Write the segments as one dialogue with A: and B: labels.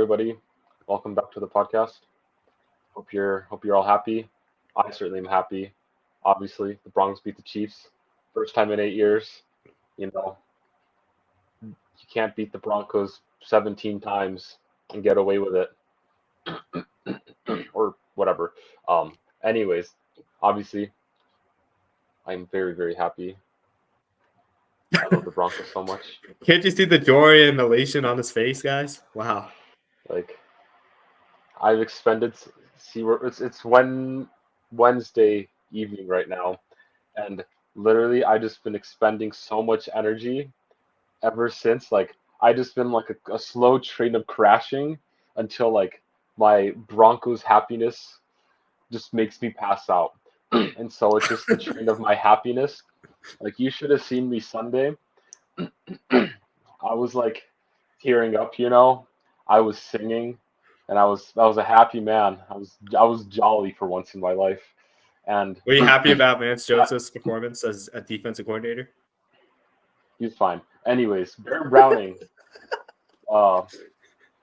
A: everybody. Welcome back to the podcast. Hope you're all happy. I certainly am happy. Obviously, the Broncos beat the Chiefs. First time in 8 years. You know, you can't beat the Broncos 17 times and get away with it or whatever. Anyways, obviously, I'm very, very happy. I love the Broncos so much.
B: Can't you see the joy and elation on his face, guys? Wow.
A: Like I've expended. See, it's Wednesday evening right now, and literally I just been expending so much energy ever since. Like I just been like a slow train of crashing until like my Broncos happiness just makes me pass out. And so it's just the train of my happiness. Like you should have seen me Sunday. I was like tearing up. I was singing and I was a happy man. I was jolly for once in my life. And
B: Were you happy about Vance
A: that
B: Joseph's performance as a defensive coordinator?
A: he's fine. Anyways, Bear Browning, uh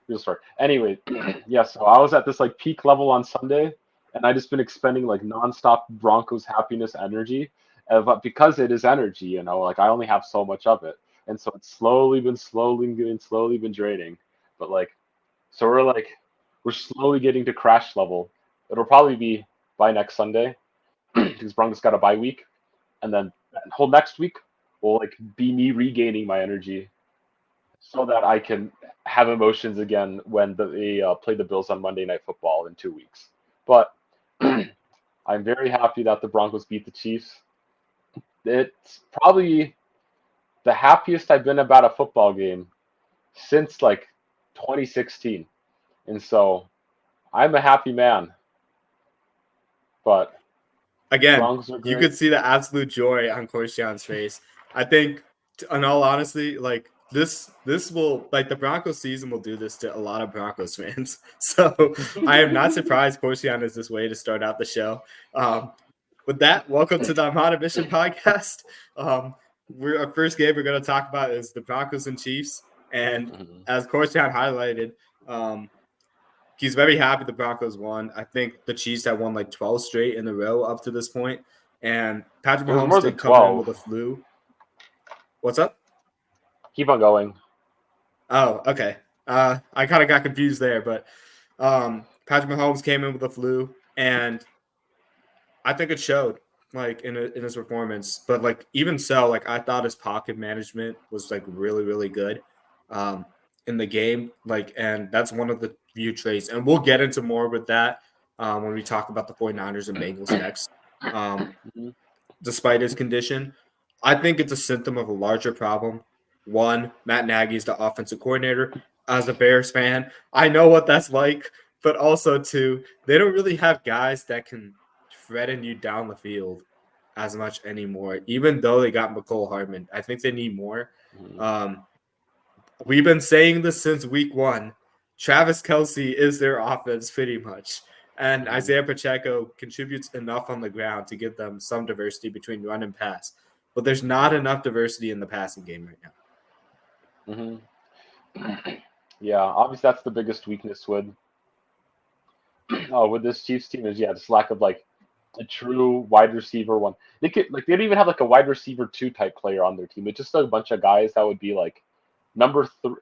A: real story. Anyway, yeah, so I was at this like peak level on Sunday, and I just been expending like nonstop Broncos happiness energy. But because it is energy, like I only have so much of it, and so it's slowly been draining. But like, so we're slowly getting to crash level. It'll probably be by next Sunday because Broncos got a bye week, and then that whole next week will like be me regaining my energy so that I can have emotions again when they play the Bills on Monday Night Football in 2 weeks. But I'm very happy that the Broncos beat the Chiefs. It's probably the happiest I've been about a football game since like 2016, and so I'm a happy man. But
B: Again,
A: Broncos are
B: you
A: great.
B: could see the absolute joy on Corstian's face. I think, in all honesty, like this will like the Broncos season will do this to a lot of Broncos fans. So I am not surprised Corstian is this way to start out the show. With that, welcome to the Armada Mission podcast. Our first game we're going to talk about is the Broncos and Chiefs. And
A: Mhm.
B: as Corstian highlighted, he's very happy the Broncos won. I think the Chiefs have won like 12 straight in a row up to this point. And Patrick
A: It was more
B: Mahomes
A: than
B: did come in with
A: 12.
B: a flu. What's up?
A: Keep on going.
B: Oh, okay. I kind of got confused there, but Patrick Mahomes came in with a flu, and I think it showed like in his performance. But like even so, like I thought his pocket management was like really really good um, in the game. Like, and that's one of the few traits, and we'll get into more with that when we talk about the 49ers and Bengals next. Um,
A: Mhm.
B: despite his condition, I think it's a symptom of a larger problem. One, Matt Nagy is the offensive coordinator. As a Bears fan, I know what that's like. But also, two, they don't really have guys that can threaten you down the field as much anymore. Even though they got McCole Hardman, I think they need more.
A: Mhm.
B: Um, we've been saying this since week one. Travis Kelce is their offense pretty much. And
A: Mhm.
B: Isaiah Pacheco contributes enough on the ground to give them some diversity between run and pass. But there's not enough diversity in the passing game right now.
A: Mhm. Yeah, obviously that's the biggest weakness with this Chiefs team is this lack of like a true wide receiver one. They don't even have like a wide receiver two type player on their team. It's just a bunch of guys that would be like number three.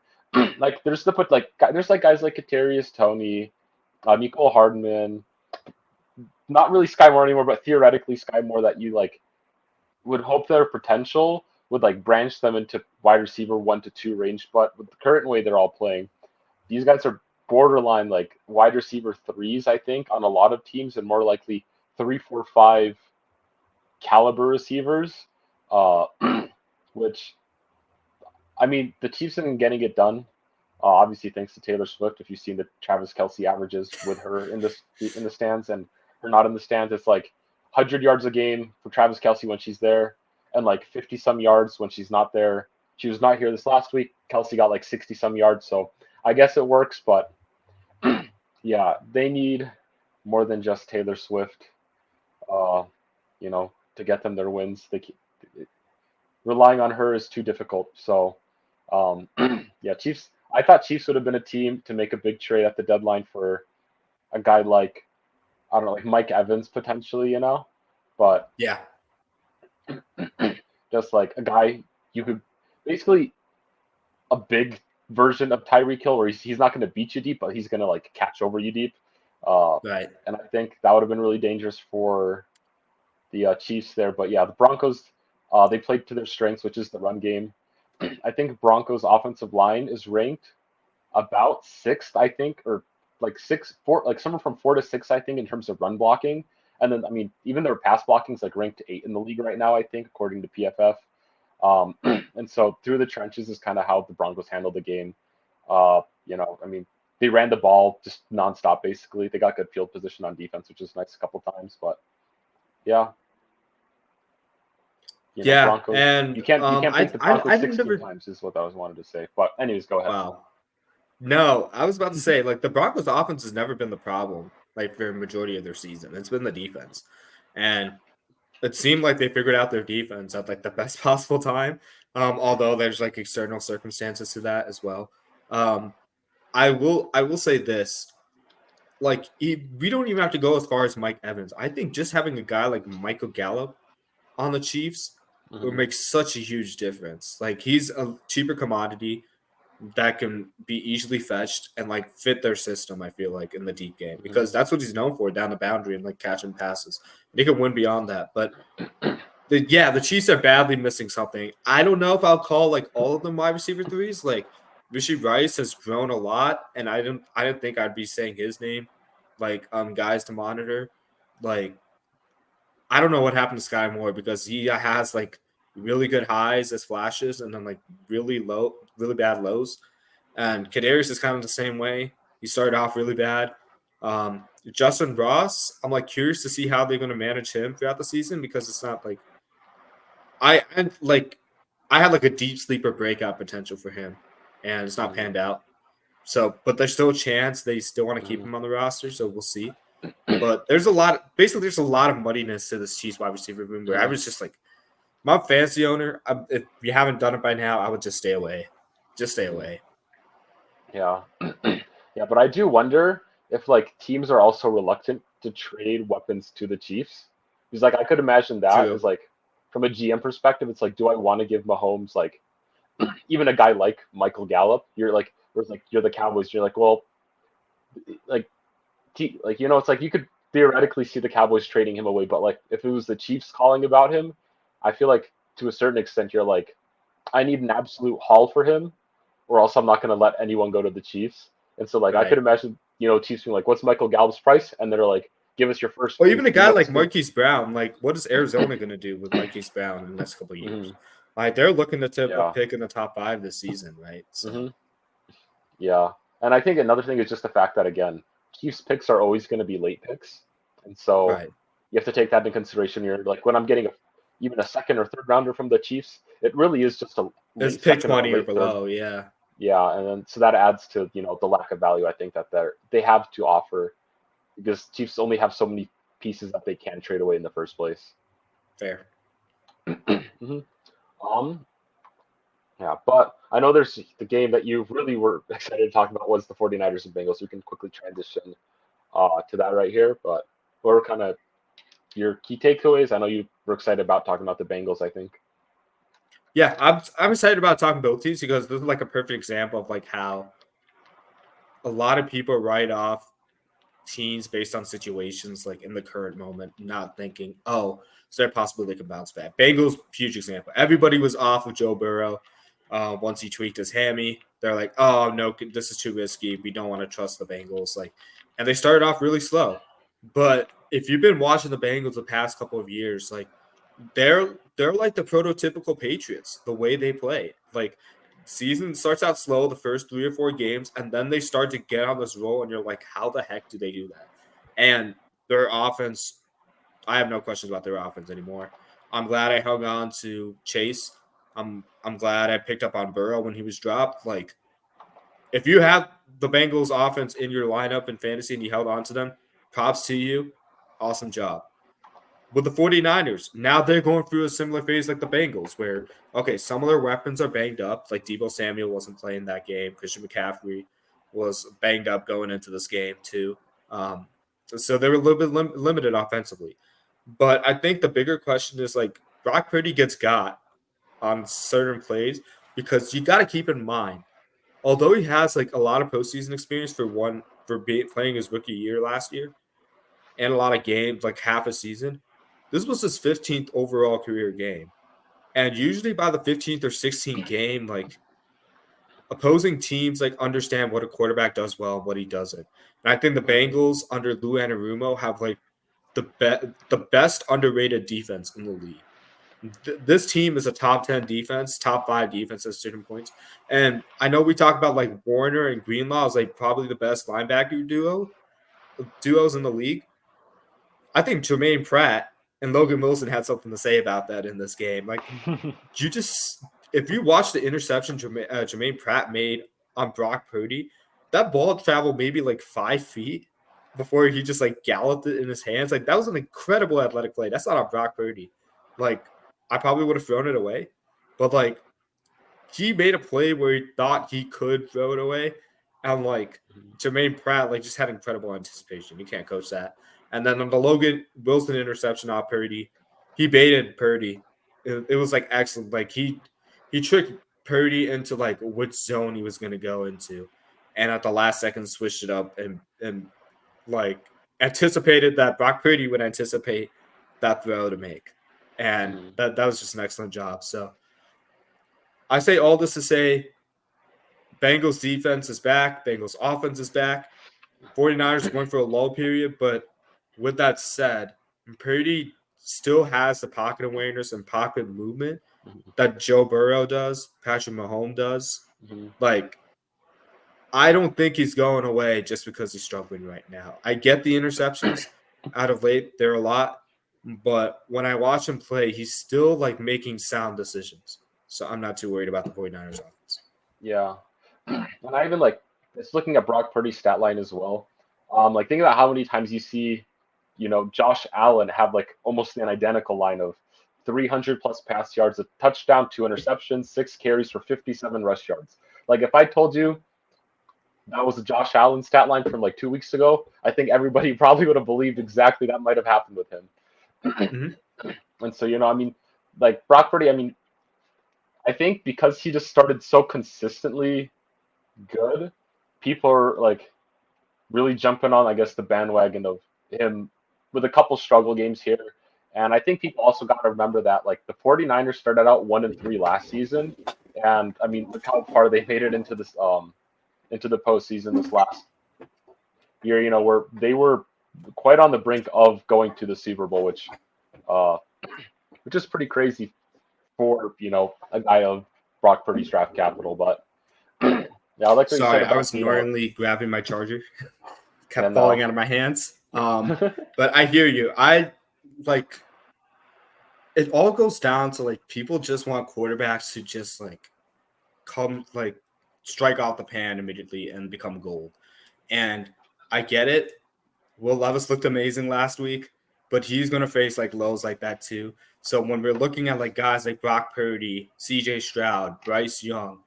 A: Like there's the put like there's like guys like Kadarius Tony, Nicole Hardman, not really Sky Moore anymore, but theoretically Sky Moore that you like would hope their potential would like branch them into wide receiver 1 to 2 range. But with the current way they're all playing, these guys are borderline like wide receiver threes, I think, on a lot of teams, and more likely 3, 4, 5 caliber receivers. Uh, which I mean, the Chiefs have been getting it done. Obviously, thanks to Taylor Swift. If you've seen the Travis Kelsey averages with her in the stands and her not in the stands, it's like 100 yards a game for Travis Kelsey when she's there, and like 50 some yards when she's not there. She was not here this last week. Kelsey got like 60 some yards, so I guess it works. But yeah, they need more than just Taylor Swift. Uh, to get them their wins. Relying on her is too difficult. So, yeah, Chiefs. I thought Chiefs would have been a team to make a big trade at the deadline for a guy like, I don't know, like Mike Evans potentially, but
B: Yeah.
A: just like a guy you could basically a big version of Tyreek Hill where he's not going to beat you deep, but he's going to like catch over you deep.
B: Right.
A: And I think that would have been really dangerous for the Chiefs there. But yeah, the Broncos, they played to their strengths, which is the run game. I think Broncos offensive line is ranked about sixth, I think, or like four, like somewhere from 4 to 6, I think, in terms of run blocking. And then, I mean, even their pass blocking is like ranked 8 in the league right now, I think, according to PFF. And so through the trenches is kind of how the Broncos handled the game. I mean, they ran the ball just nonstop, basically. They got good field position on defense, which is nice a couple times. But yeah,
B: Yeah,
A: Broncos.
B: and
A: You can't beat the Broncos
B: I've
A: 16
B: never.
A: times is what I was wanted to say. But anyways, go ahead.
B: Wow. No, I was about to say, like, the Broncos offense has never been the problem, like, for a majority of their season. It's been the defense. And it seemed like they figured out their defense at, like, the best possible time, although there's, like, external circumstances to that as well. I will say this. Like, we don't even have to go as far as Mike Evans. I think just having a guy like Michael Gallup on the Chiefs would make such a huge difference. Like, he's a cheaper commodity that can be easily fetched and like fit their system, I feel like, in the deep game, because that's what he's known for, down the boundary and like catching passes. They can win beyond that. But the Chiefs are badly missing something. I don't know if I'll call like all of them wide receiver threes. Like Rishi Rice has grown a lot, and I didn't think I'd be saying his name, like guys to monitor. Like, I don't know what happened to Sky Moore, because he has like really good highs as flashes and then like really bad lows. And Kadarius is kind of the same way. He started off really bad. Justin Ross, I'm like curious to see how they're going to manage him throughout the season, because it's not like I had like a deep sleeper breakout potential for him, and it's not panned out. So, but there's still a chance they still want to keep him on the roster, so we'll see. But there's a lot of muddiness to this Chiefs wide receiver room where I was just like, my fantasy owner, if you haven't done it by now, I would just stay away. Just stay away.
A: Yeah. Yeah, but I do wonder if like teams are also reluctant to trade weapons to the Chiefs. Because like I could imagine that
B: True.
A: as like from a GM perspective, it's like, do I want to give Mahomes like even a guy like Michael Gallup? You're like, whereas like you're the Cowboys, you're like, well, like it's like you could theoretically see the Cowboys trading him away, but like if it was the Chiefs calling about him, I feel like to a certain extent you're like, I need an absolute haul for him, or else I'm not going to let anyone go to the Chiefs. And so like I could imagine Chiefs being like, what's Michael Gallup's price? And they're like, give us your first.
B: Or even a guy like Marquise Brown. Like, what is Arizona going to do with Marquise Brown in the next couple of years? Like, they're looking to tip a pick in the top 5 this season, right? So.
A: Yeah, and I think another thing is just the fact that again, Chiefs picks are always going to be late picks, and so you have to take that into consideration. You're like, when I'm getting even a second or third rounder from the Chiefs, it really is just a
B: it's pick 20 or below, yeah.
A: Yeah, and then so that adds to the lack of value I think that they have to offer, because Chiefs only have so many pieces that they can trade away in the first place.
B: Fair.
A: Yeah, but I know there's the game that you really were excited to talk about was the 49ers and Bengals. We can quickly transition to that right here. But what are kind of your key takeaways? I know you were excited about talking about the Bengals, I think.
B: Yeah, I'm excited about talking both teams, because this is like a perfect example of like how a lot of people write off teams based on situations like in the current moment, not thinking, oh, is there possibly they can bounce back? Bengals, huge example. Everybody was off with Joe Burrow once he tweaked his hammy. They're like, oh no, this is too risky. We don't want to trust the Bengals. Like, and they started off really slow. But if you've been watching the Bengals the past couple of years, like they're like the prototypical Patriots, the way they play. Like, season starts out slow the first 3 or 4 games, and then they start to get on this roll, and you're like, how the heck do they do that? And their offense, I have no questions about their offense anymore. I'm glad I hung on to Chase. I'm glad I picked up on Burrow when he was dropped. Like, if you have the Bengals offense in your lineup in fantasy and you held on to them, props to you. Awesome job. with the 49ers, now they're going through a similar phase like the Bengals, where, okay, some of their weapons are banged up. Like Deebo Samuel wasn't playing that game. Christian McCaffrey was banged up going into this game, too. So they were a little bit limited offensively. But I think the bigger question is, like, Brock Purdy gets got on certain plays because you got to keep in mind, although he has, like, a lot of postseason experience playing his rookie year last year and a lot of games, like half a season, this was his 15th overall career game. And usually by the 15th or 16th game, like, opposing teams like understand what a quarterback does well and what he doesn't. And I think the Bengals under Lou Anarumo have like the best underrated defense in the league. This team is a top 10 defense, top 5 defense at certain points. And I know we talk about like Warner and Greenlaw as like probably the best linebacker duos in the league. I think Jermaine Pratt and Logan Wilson had something to say about that in this game. Like, if you watch the interception Jermaine Pratt made on Brock Purdy, that ball traveled maybe like 5 feet before he just like galloped it in his hands. Like, that was an incredible athletic play. That's not on Brock Purdy. Like, I probably would have thrown it away, but like, he made a play where he thought he could throw it away. And like, Jermaine Pratt, like, just had incredible anticipation. You can't coach that. And then on the Logan Wilson interception off Purdy, he baited Purdy. It was like excellent. Like, he tricked Purdy into like which zone he was going to go into, and at the last second switched it up and like anticipated that Brock Purdy would anticipate that throw to make, and that was just an excellent job. So I say all this to say, Bengals defense is back, Bengals offense is back. 49ers are going for a lull period, but with that said, Purdy still has the pocket awareness and pocket movement that Joe Burrow does, Patrick Mahomes does. Like, I don't think he's going away just because he's struggling right now. I get the interceptions out of late. They're a lot. But when I watch him play, he's still, like, making sound decisions. So I'm not too worried about the 49ers offense.
A: Yeah. And I even, like, just looking at Brock Purdy's stat line as well. Like, think about how many times you see, you know, Josh Allen have, like, almost an identical line of 300 plus pass yards, a touchdown, 2 interceptions, 6 carries for 57 rush yards. Like, if I told you that was a Josh Allen stat line from like 2 weeks ago, I think everybody probably would have believed exactly that might have happened with him. And so, you know, I mean, like Brock Purdy, I mean, I think because he just started so consistently good, people are like really jumping on, I guess, the bandwagon of him with a couple struggle games here. And I think people also got to remember that, like, the 49ers started out 1-3 last season. And, I mean, look how far they made it into this into the postseason this last year, you know, where they were quite on the brink of going to the Super Bowl, which is pretty crazy for, you know, a guy of Brock Purdy's draft capital. But, yeah, I like what you said about,
B: I was annoyingly grabbing my charger. Kept
A: And,
B: falling out of my hands. But I hear you. Like, it all goes down to like people just want quarterbacks to just like come like strike off the pan immediately and become gold. And I get it. Will Levis looked amazing last week, but he's going to face like lows like that too. So when we're looking at like guys like Brock Purdy, CJ Stroud, Bryce Young,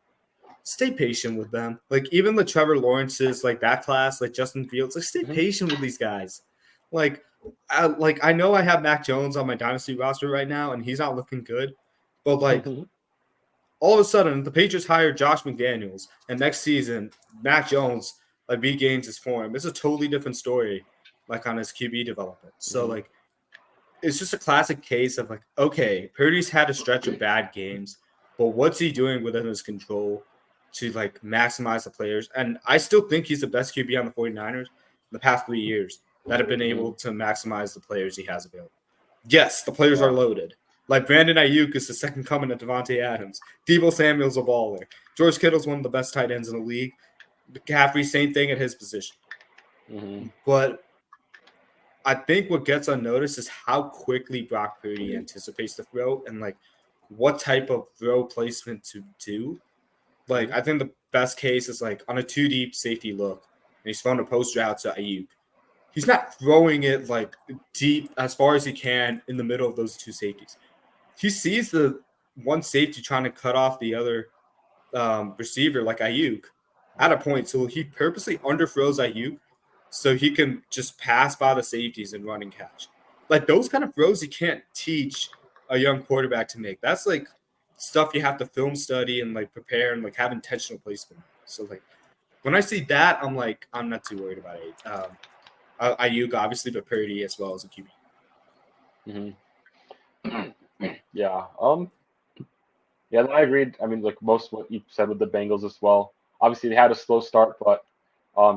B: stay patient with them. Like even the Trevor Lawrences, like that class, like Justin Fields, like stay patient with these guys. Like I know I have Mac Jones on my dynasty roster right now, and he's not looking good. But like all of a sudden, the Patriots hired Josh McDaniels, and next season, Mac Jones like regains his form. It's a totally different story, like on his QB development. So like, it's just a classic case of like, okay, Purdy's had a stretch of bad games, but what's he doing within his control to like maximize the players? And I still think he's the best QB on the 49ers in the past 3 years that have been able to maximize the players he has available. Yes, the players are loaded. Like Brandon Ayuk is the second coming of Devontae Adams. Deebo Samuel's a baller. George Kittle's one of the best tight ends in the league. McCaffrey, same thing at his position. But I think what gets unnoticed is how quickly Brock Purdy anticipates the throw and like what type of throw placement to do. Like I think the best case is like on a 2 deep safety look, and he's throwing a post route to Ayuk. he's not throwing it like deep as far as he can in the middle of those two safeties. He sees the one safety trying to cut off the other receiver like Ayuk at a point, so he purposely underthrows Ayuk so he can just pass by the safeties and run and catch. Like those kind of throws you can't teach a young quarterback to make. That's like stuff you have to film study and like prepare and like have intentional placement. So like when I see that, I'm not too worried about it. Ayuk obviously, but Purdy as well as a QB.
A: Yeah. Yeah, I agreed. I mean, like most what you said with the Bengals as well. Obviously, they had a slow start, but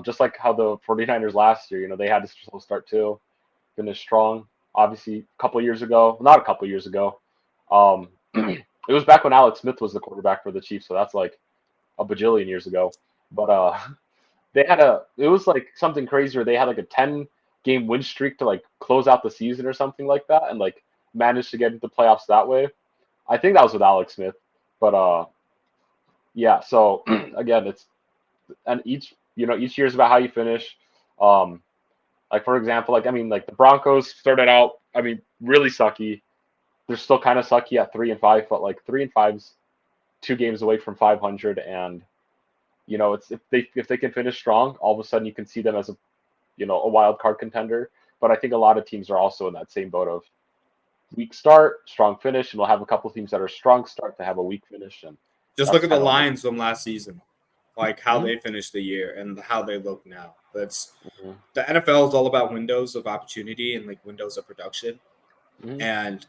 A: just like how the 49ers last year, they had a slow start too, finished strong. Obviously, a couple years ago, not a couple years ago, um, it was back when Alex Smith was the quarterback for the Chiefs, so that's like a bajillion years ago. But it was like something crazy where they had like a 10-game win streak to like close out the season or something like that, and like managed to get into playoffs that way. I think that was with Alex Smith, but yeah. So again, each year is about how you finish. Like for example, like I mean, like the Broncos started out, I mean, really sucky. They're still kind of sucky at 3-5, but like 3-5's 2 games away from 500, and it's if they can finish strong, all of a sudden you can see them as a wild card contender. But I think a lot of teams are also in that same boat of weak start, strong finish, and we'll have a couple of teams that are strong start to have a weak finish. And
B: just look at the Lions from last season, like how
A: they
B: finished the year and how they look now. That's
A: mm-hmm.
B: The NFL is all about windows of opportunity and like windows of production,
A: Mm-hmm.
B: and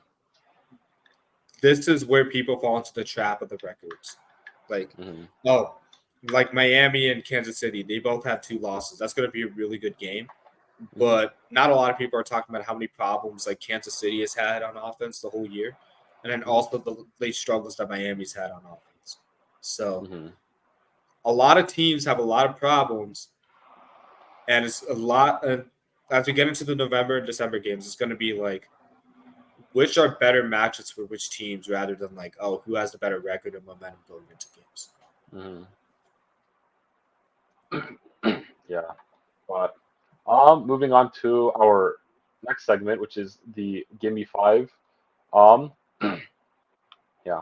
B: this is where people fall into the trap of the records. Like, like Miami and Kansas City, they both have 2 losses. That's going to be a really good game. But not a lot of people are talking about how many problems like Kansas City has had on offense the whole year, and then also the late struggles that Miami's had on offense. So a lot of teams have a lot of problems, and it's a lot. As we get into the November and December games, it's going to be like which are better matchups for which teams, rather than like who has the better record and momentum going into
A: games. Yeah, but. Moving on to our next segment, which is the Gimme 5. Yeah,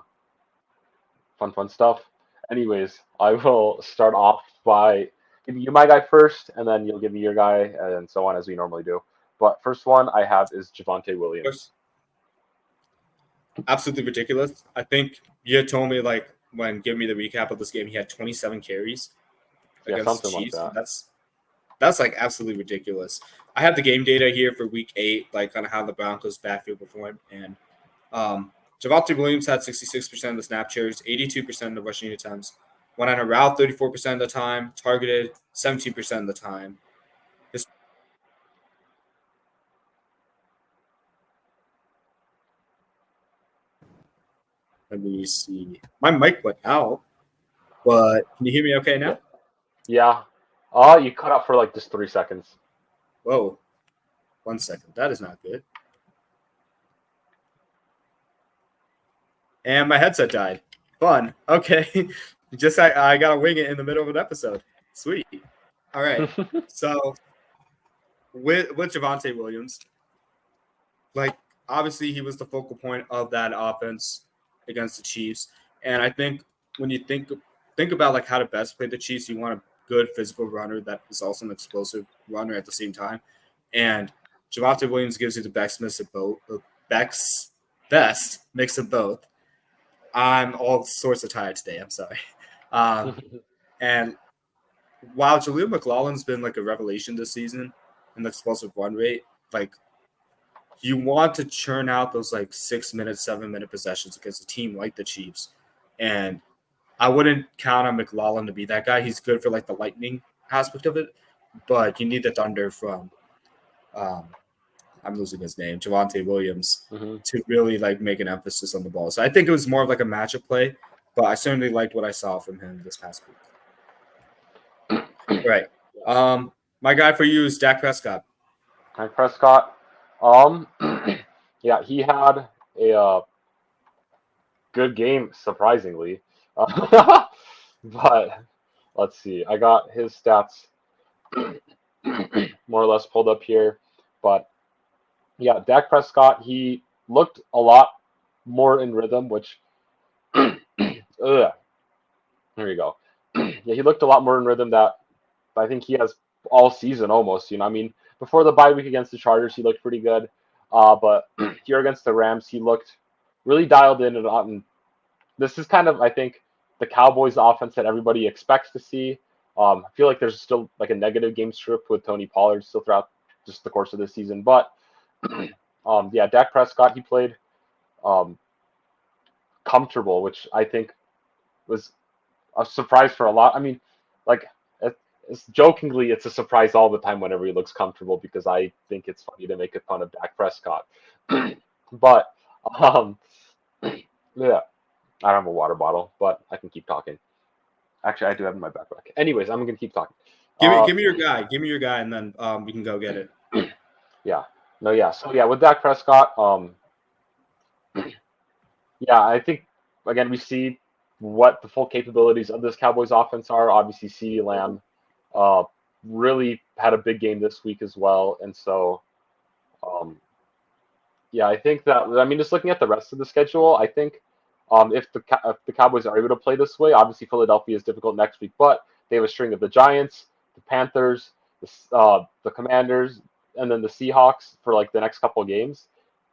A: fun stuff. Anyways, I will start off by giving you my guy first, and then you'll give me your guy, and so on as we normally do. But first one I have is Javonte Williams.
B: Absolutely ridiculous. I think you had told me like when giving me the recap of this game, he had 27 carries against the Chiefs.
A: Like that.
B: That's like absolutely ridiculous. I have the game data here for week 8, like kind of how the Broncos backfield performed. And Javonte Williams had 66% of the snap shares, 82% of the rushing attempts, went on a route 34% of the time, targeted 17% of the time. Let me see. My mic went out, but can you hear me okay now?
A: Yeah. You cut out for like just 3 seconds.
B: Whoa. 1 second. That is not good. And my headset died. Fun. Okay. I got to wing it in the middle of an episode. Sweet. All right. So with Javonte Williams, like obviously he was the focal point of that offense against the Chiefs. And I think when you think about like how to best play the Chiefs, you want a good physical runner that is also an explosive runner at the same time. And Javonte Williams gives you the best mix of both. Best mix of both. I'm all sorts of tired today. I'm sorry. And while Jaleel McLaughlin's been like a revelation this season in the explosive run rate, like you want to churn out those like 6-minute, 7-minute possessions against a team like the Chiefs. And I wouldn't count on McLaughlin to be that guy. He's good for like the lightning aspect of it, but you need the thunder from I'm losing his name, Javonte Williams, to really like make an emphasis on the ball. So I think it was more of like a matchup play, but I certainly liked what I saw from him this past week. Right. My guy for you is Dak Prescott.
A: Dak Prescott. Yeah, he had a good game, surprisingly. But let's see. I got his stats more or less pulled up here. But yeah, Dak Prescott, he looked a lot more in rhythm, which ugh, there you go. Yeah, he looked a lot more in rhythm that I think he has all season almost. I mean, before the bye week against the Chargers, he looked pretty good. But here against the Rams, he looked really dialed in and this is kind of, I think, the Cowboys offense that everybody expects to see. I feel like there's still like a negative game script with Tony Pollard still throughout just the course of this season. But yeah, Dak Prescott, he played um, comfortable, which I think was a surprise for a lot. I mean, like it's jokingly, it's a surprise all the time whenever he looks comfortable because I think it's funny to make fun of Dak Prescott. But um, yeah, I don't have a water bottle, but I can keep talking. Actually, I do have it in my backpack. Anyways, I'm gonna keep talking.
B: Give me your guy. Give me your guy, and then we can go get it.
A: Yeah. No, yeah. So yeah, with Dak Prescott, yeah, I think again we see what the full capabilities of this Cowboys offense are. Obviously, CeeDee Lamb uh, really had a big game this week as well, and so um, yeah, I think that I mean just looking at the rest of the schedule, I think if the Cowboys are able to play this way, obviously Philadelphia is difficult next week, but they have a string of the Giants, the Panthers, the Commanders, and then the Seahawks for like the next couple of games.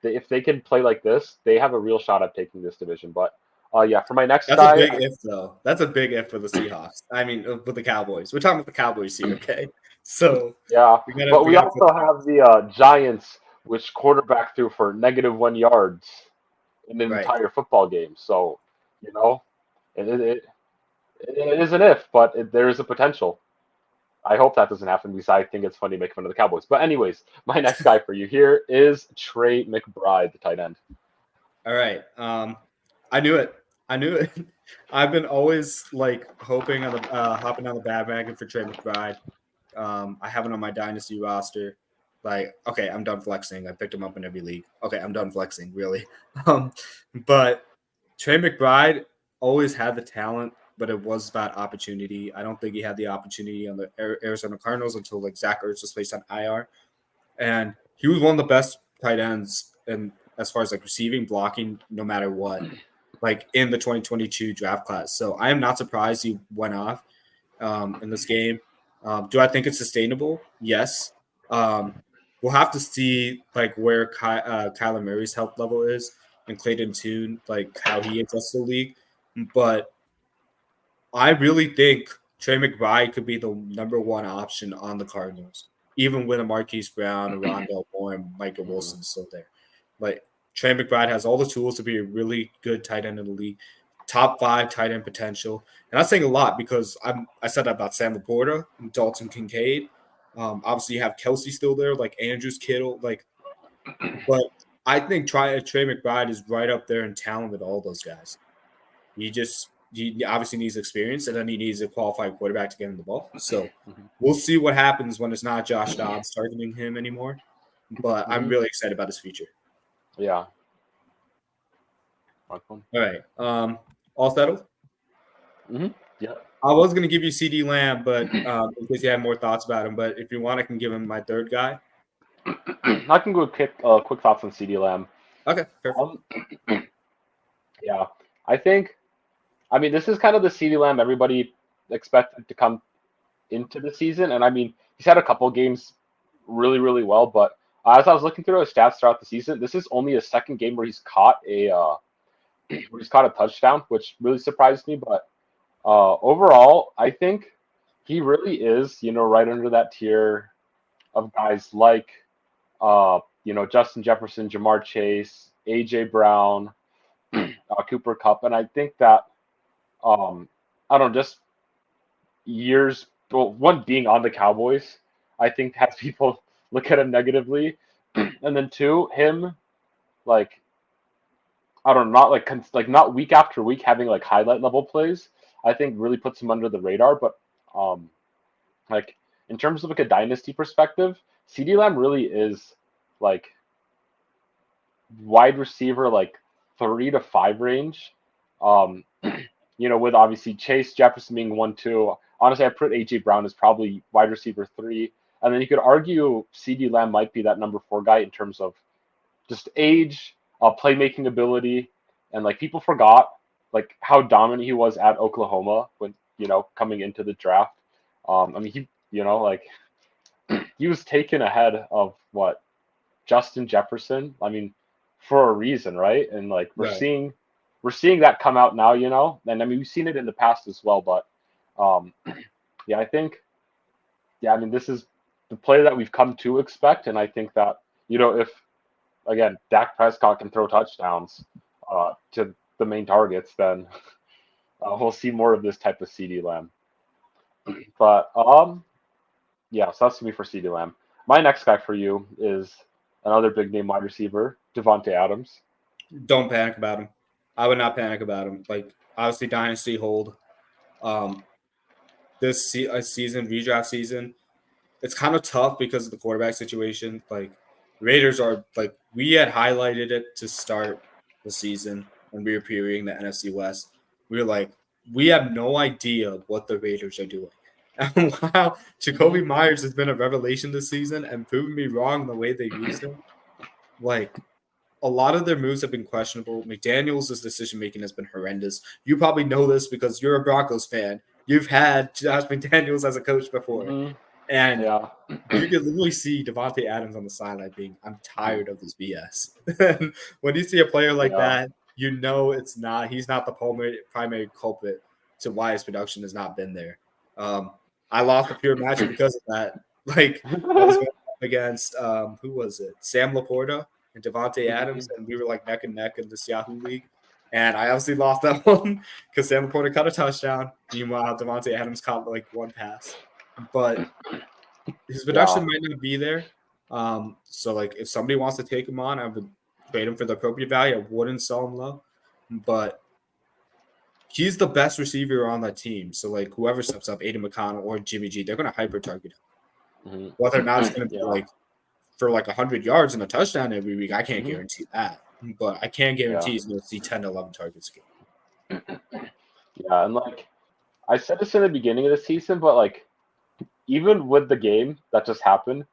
A: If they can play like this, they have a real shot at taking this division. But yeah, for my next
B: That's a
A: guy,
B: big if, though. That's a big if for the Seahawks. I mean, with the Cowboys. We're talking about the Cowboys here, okay? So
A: yeah, but
B: we
A: we
B: gotta put.
A: also have the Giants, which quarterback threw for -1 yards in an
B: Right.
A: entire football game. So, you know, it, it, it, it is an if, but there is a potential. I hope that doesn't happen because I think it's funny to make fun of the Cowboys. But anyways, my next guy for you here is Trey McBride, the tight end.
B: All right. I knew it. I knew it. I've been always like hoping on the hopping on the bandwagon for Trey McBride. I have him on my dynasty roster. Like, okay, I'm done flexing. I picked him up in every league. Okay, I'm done flexing, really. Um, but Trey McBride always had the talent, but it was about opportunity. I don't think he had the opportunity on the Arizona Cardinals until like Zach Ertz was placed on IR, and he was one of the best tight ends and as far as like receiving, blocking, no matter what, like in the 2022 draft class. So I am not surprised he went off in this game. Do I think it's sustainable? Yes. We'll have to see like where Kyler Murray's health level is and Clayton Tune, like how he adjusts the league. But I really think Trey McBride could be the number one option on the Cardinals, even with a Marquise Brown, a Rondell Moore, and Michael Wilson still there. Like Trey McBride has all the tools to be a really good tight end in the league, top 5 tight end potential. And that's saying a lot because I said that about Sam Laporta and Dalton Kincaid. Obviously, you have Kelsey still there, like Andrews, Kittle, but I think Trey McBride is right up there in talent with all those guys. He obviously needs experience, and then he needs a qualified quarterback to get him the ball. So we'll see what happens when it's not Josh Dobbs targeting him anymore. But I'm really excited about his future.
A: Yeah.
B: All right. All settled?
A: Yeah.
B: I was going to give you CD Lamb, but in case you had more thoughts about him. But if you want, I can give him my third guy.
A: I can go quick thoughts on CeeDee Lamb.
B: Okay, perfect.
A: Yeah, I mean, this is kind of the CeeDee Lamb everybody expected to come into the season, and I mean, he's had a couple games really, really well, but as I was looking through his stats throughout the season, this is only his second game where he's caught a touchdown, which really surprised me. But overall, I think he really is, right under that tier of guys like, Justin Jefferson, Jamar Chase, AJ Brown, Cooper Kupp, and I think that I don't know, just years. Well, one being on the Cowboys, I think has people look at him negatively, and then two, him like I don't know, not not week after week having like highlight level plays. I think really puts him under the radar, but um, like in terms of like a dynasty perspective, CeeDee Lamb really is like wide receiver like 3 to 5 range. Um, with obviously Chase Jefferson being 1, 2. Honestly, I put AJ Brown as probably wide receiver 3. And then you could argue CeeDee Lamb might be that number 4 guy in terms of just age, playmaking ability, and like people forgot like how dominant he was at Oklahoma when coming into the draft. I mean like he was taken ahead of what Justin Jefferson. I mean, for a reason, right? And like
B: Right.
A: we're seeing that come out now, and I mean we've seen it in the past as well. But yeah, I think I mean this is the player that we've come to expect, and I think that if again Dak Prescott can throw touchdowns to the main targets, then we'll see more of this type of CeeDee Lamb. But yeah, so that's me for CeeDee Lamb. My next guy for you is another big name wide receiver, Devontae Adams.
B: Don't panic about him. I would not panic about him. Like, obviously, dynasty hold. This season, redraft season, it's kind of tough because of the quarterback situation. Like, Raiders are like, we had highlighted it to start the season when we were previewing the NFC West. We were like, we have no idea what the Raiders are doing. And wow, Jacoby Myers has been a revelation this season and proven me wrong the way they used him. Like, a lot of their moves have been questionable. McDaniels' decision making has been horrendous. You probably know this because you're a Broncos fan. You've had Josh McDaniels as a coach before. And
A: Yeah.
B: you can literally see Devontae Adams on the sideline being, I'm tired of this BS. When you see a player like that, he's not the primary culprit to why his production has not been there. I lost a pure match because of that. Like, I was going up against, who was it? Sam Laporta and Devontae Adams, and we were like neck and neck in this Yahoo League. And I obviously lost that one because Sam Laporta caught a touchdown. Meanwhile, Devontae Adams caught like one pass. But his production might not be there. So like if somebody wants to take him on, I would trade him for the appropriate value. I wouldn't sell him low. But he's the best receiver on that team. So like whoever steps up, Aiden McConnell or Jimmy G, they're gonna hyper target him. Whether or not it's gonna be like for like 100 yards and a touchdown every week, I can't guarantee that. But I can guarantee he's gonna see 10 to 11 targets a game.
A: Yeah, and like I said this in the beginning of the season, but like even with the game that just happened,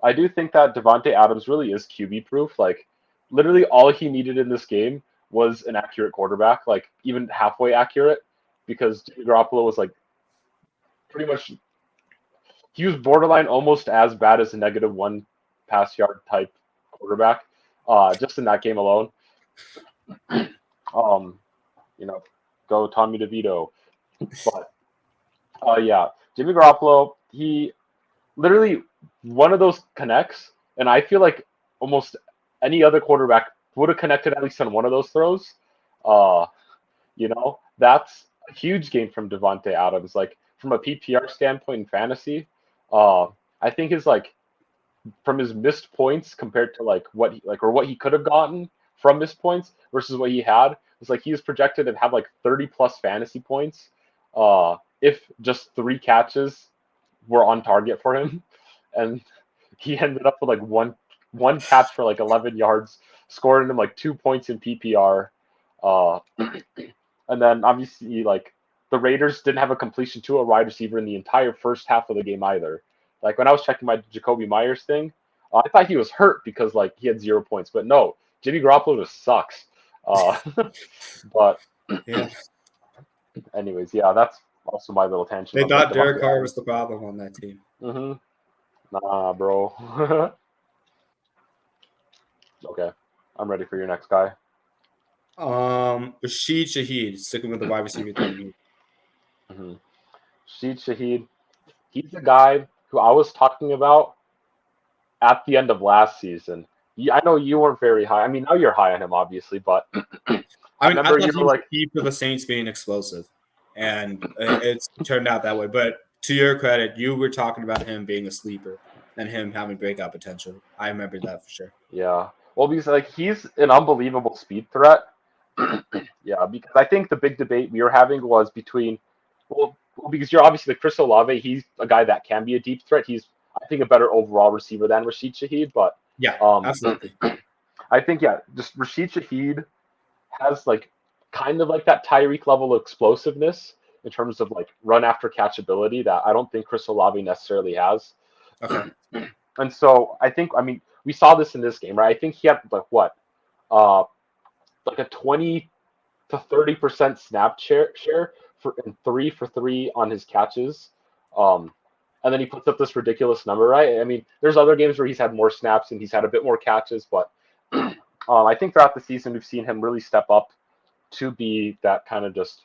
A: I do think that Devontae Adams really is QB proof. Like literally all he needed in this game was an accurate quarterback, like even halfway accurate, because Jimmy Garoppolo was like pretty much he was borderline almost as bad as a -1 pass yard type quarterback, just in that game alone. Go Tommy DeVito. But yeah, Jimmy Garoppolo, he literally one of those connects, and I feel like almost any other quarterback would have connected at least on one of those throws. That's a huge game from Devontae Adams. Like from a PPR standpoint in fantasy, I think his like from his missed points compared to like what he could have gotten from missed points versus what he had, it's like he was projected to have like 30 plus fantasy points if just 3 catches were on target for him, and he ended up with like one catch for like 11 yards, scoring him like 2 points in PPR. And then obviously like the Raiders didn't have a completion to a wide receiver in the entire first half of the game either. Like when I was checking my Jacoby Myers thing, I thought he was hurt because like he had 0 points, but no, Jimmy Garoppolo just sucks. But
B: yeah.
A: Anyways, yeah, that's also my little tangent.
B: They thought Derek Carr was the problem on that team.
A: Nah, bro. Okay, I'm ready for your next guy.
B: Rashid Shaheed, sticking with the wide receiver thing.
A: Rashid Shaheed, he's the guy who I was talking about at the end of last season. I know you weren't very high. I mean, now you're high on him, obviously, but
B: I thought he was key for the Saints being explosive, and it's turned out that way. But to your credit, you were talking about him being a sleeper and him having breakout potential. I remember that for sure.
A: Yeah. Well, because like he's an unbelievable speed threat. Yeah, because I think the big debate we were having was between, because you're obviously Chris Olave, he's a guy that can be a deep threat. He's, I think, a better overall receiver than Rashid Shaheed, but
B: yeah, absolutely.
A: I think just Rashid Shaheed has like kind of like that Tyreek level of explosiveness in terms of like run after catch ability that I don't think Chris Olave necessarily has.
B: Okay.
A: And so I mean, we saw this in this game, right? I think he had like what, uh, like a 20 to 30% snap share for and 3 for 3 on his catches. Um, and then he puts up this ridiculous number, right? I mean, there's other games where he's had more snaps and he's had a bit more catches, but I think throughout the season we've seen him really step up to be that kind of just,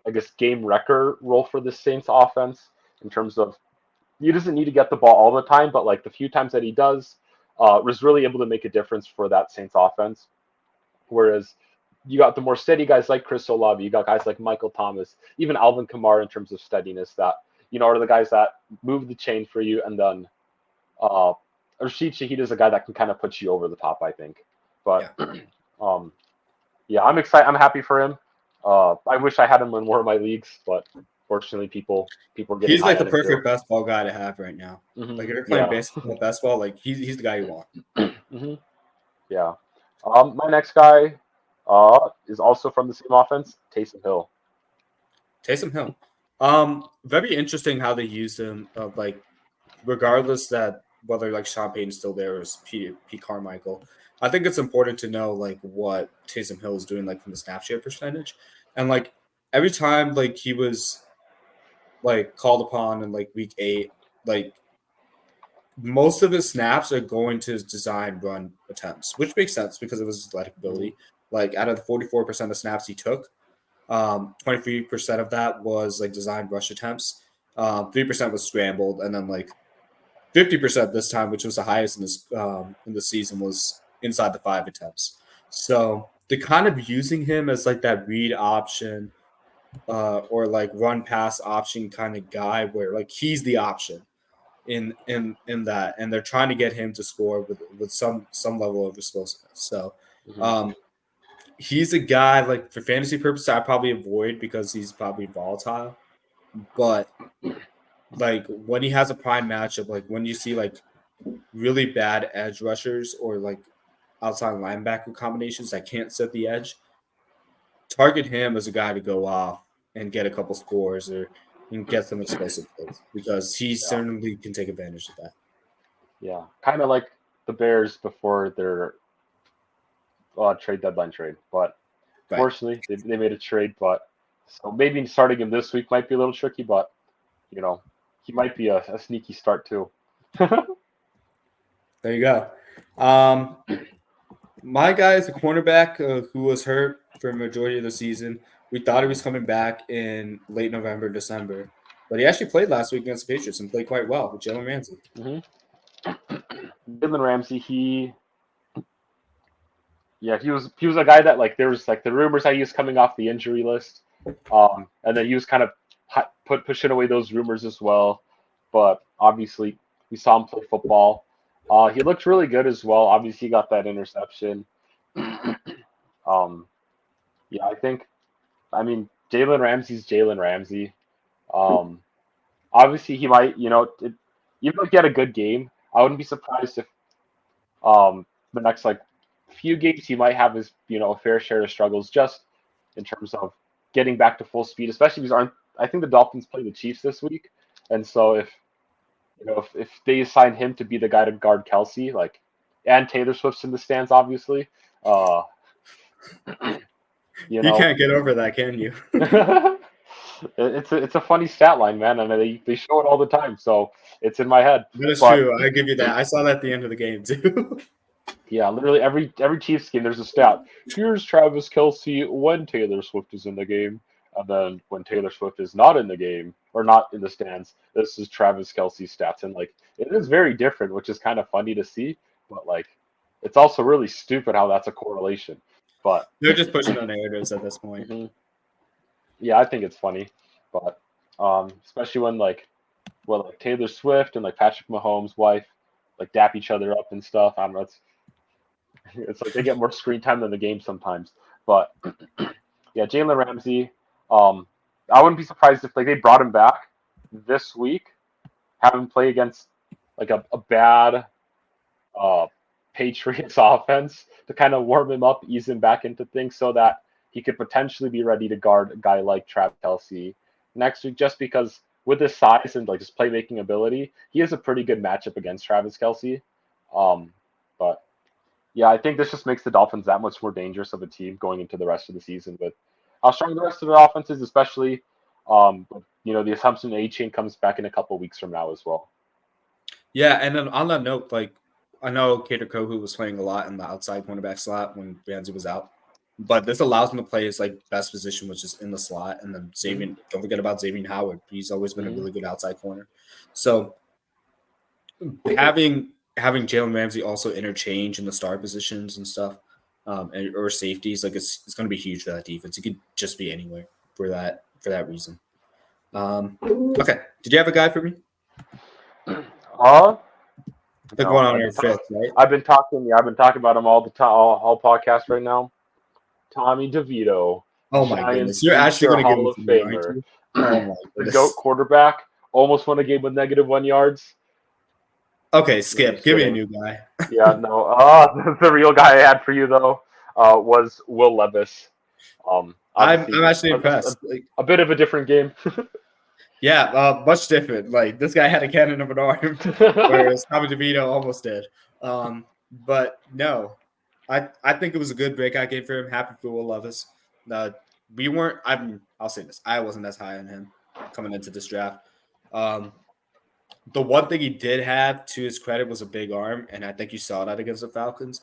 A: I guess, game wrecker role for the Saints offense in terms of he doesn't need to get the ball all the time, but like the few times that he does, was really able to make a difference for that Saints offense. Whereas you got the more steady guys like Chris Olave, you got guys like Michael Thomas, even Alvin Kamara in terms of steadiness that, are the guys that move the chain for you. And then Rashid Shaheed is a guy that can kind of put you over the top, I think. But yeah, I'm excited. I'm happy for him. I wish I had him in more of my leagues, but fortunately, people are getting.
B: He's like the perfect best ball guy to have right now.
A: Mm-hmm.
B: Like if you're playing baseball, best ball, like he's the guy you want.
A: Mm-hmm. Yeah. My next guy is also from the same offense, Taysom Hill.
B: Taysom Hill. Very interesting how they used him. Like, regardless that whether like Sean Payton's still there or P. Carmichael, I think it's important to know like what Taysom Hill is doing like from the snap share percentage, and like every time like he was like called upon in like week 8, like most of his snaps are going to his design run attempts, which makes sense because of his athletic ability. Like out of the 44% of snaps he took, 23% of that was like design rush attempts. 3% was scrambled, and then like 50% this time, which was the highest in the season, was inside the 5 attempts. So they're kind of using him as like that read option, or like run pass option kind of guy, where like he's the option in that, and they're trying to get him to score with some level of explosiveness. So he's a guy like for fantasy purposes I probably avoid because he's probably volatile. But like when he has a prime matchup, like when you see like really bad edge rushers or like outside linebacker combinations that can't set the edge, target him as a guy to go off and get a couple scores or get some explosive plays because he certainly can take advantage of that.
A: Yeah, kind of like the Bears before their trade deadline trade, but fortunately they made a trade. But so maybe starting him this week might be a little tricky, but he might be a sneaky start too.
B: There you go. My guy is a cornerback who was hurt for a majority of the season. We thought he was coming back in late November, December, but he actually played last week against the Patriots and played quite well with Jalen Ramsey.
A: Jalen Ramsey, he was a guy that like there was like the rumors that he was coming off the injury list, and then he was kind of pushing away those rumors as well. But obviously, we saw him play football. He looked really good as well. Obviously, he got that interception. Yeah, I mean, Jalen Ramsey's Jalen Ramsey. Obviously, he might, even if he had a good game, I wouldn't be surprised if the next like few games he might have his a fair share of struggles just in terms of getting back to full speed, especially because I think the Dolphins play the Chiefs this week, and so if they assign him to be the guy to guard Kelsey, like, and Taylor Swift's in the stands, obviously,
B: you can't get over that, can you?
A: It's a funny stat line, man, and they show it all the time, so it's in my head.
B: That is true. I give you that. I saw that at the end of the game too.
A: Yeah, literally every Chiefs game, there's a stat. Here's Travis Kelsey when Taylor Swift is in the game, and then when Taylor Swift is not in the game or not in the stands, this is Travis Kelsey's stats, and like it is very different, which is kind of funny to see, but like it's also really stupid how that's a correlation. But
B: they're just pushing on narratives at this point.
A: Mm-hmm. Yeah, I think it's funny, but especially when like Taylor Swift and like Patrick Mahomes' wife like dap each other up and stuff. I don't know. It's like they get more screen time than the game sometimes. But yeah, Jalen Ramsey. I wouldn't be surprised if like they brought him back this week, have him play against like a bad Patriots offense to kind of warm him up, ease him back into things, so that he could potentially be ready to guard a guy like Travis Kelsey next week. Just because with his size and like just playmaking ability, he has a pretty good matchup against Travis Kelce. But yeah, I think this just makes the Dolphins that much more dangerous of a team going into the rest of the season with how strong the rest of their offense is, especially the assumption A-Chain comes back in a couple weeks from now as well.
B: Yeah, and then on that note, like I know Kader Kohu was playing a lot in the outside cornerback slot when Ramsey was out, but this allows him to play his like best position, which is in the slot. And then Xavier, don't forget about Xavier Howard. He's always been a really good outside corner. So having Jalen Ramsey also interchange in the star positions and stuff, or safeties, like it's going to be huge for that defense. It could just be anywhere for that reason. Okay, did you have a guy for me? Pick one on your fifth, right?
A: I've been talking about him all the time, all podcasts right now. Tommy DeVito.
B: Oh my goodness, you're actually going to give him to me, aren't you? Oh my goodness.
A: The GOAT quarterback almost won a game with -1 yards.
B: Okay, Skip. Give me a new guy.
A: Yeah, no. The real guy I had for you though was Will Levis.
B: I'm actually impressed.
A: A bit of a different game.
B: Yeah, much different. Like this guy had a cannon of an arm, whereas Tommy DeVito almost did. But no, I think it was a good breakout game for him. Happy for Will Levis. We weren't. I'll say this. I wasn't as high on him coming into this draft. The one thing he did have, to his credit, was a big arm, and I think you saw that against the Falcons.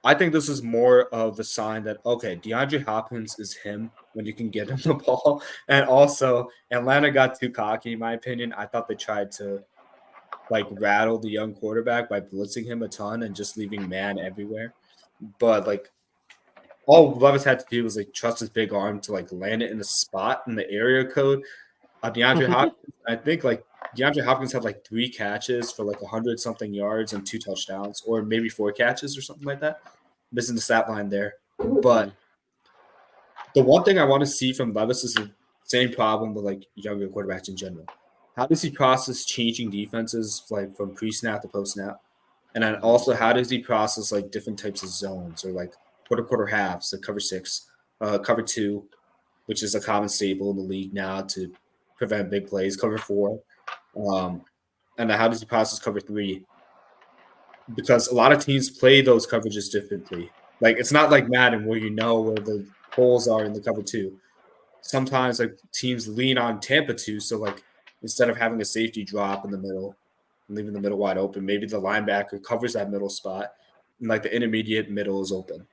B: I think this is more of a sign that, okay, DeAndre Hopkins is him when you can get him the ball. And also, Atlanta got too cocky, in my opinion. I thought they tried to, rattle the young quarterback by blitzing him a ton and just leaving man everywhere. But, all Levis had to do was, trust his big arm to, land it in the spot in the area code. DeAndre Hopkins, I think, DeAndre Hopkins had 3 catches for 100-something yards and 2 touchdowns, or maybe 4 catches or something like that. Missing the stat line there. But the one thing I want to see from Levis is the same problem with younger quarterbacks in general. How does he process changing defenses from pre-snap to post-snap? And then also how does he process different types of zones or quarter halves, cover 6, cover 2, which is a common staple in the league now to prevent big plays, cover 4. And then how does he process cover 3? Because a lot of teams play those coverages differently. It's not like Madden where you know where the holes are in the cover 2. Sometimes teams lean on Tampa 2, so instead of having a safety drop in the middle and leaving the middle wide open, maybe the linebacker covers that middle spot and the intermediate middle is open.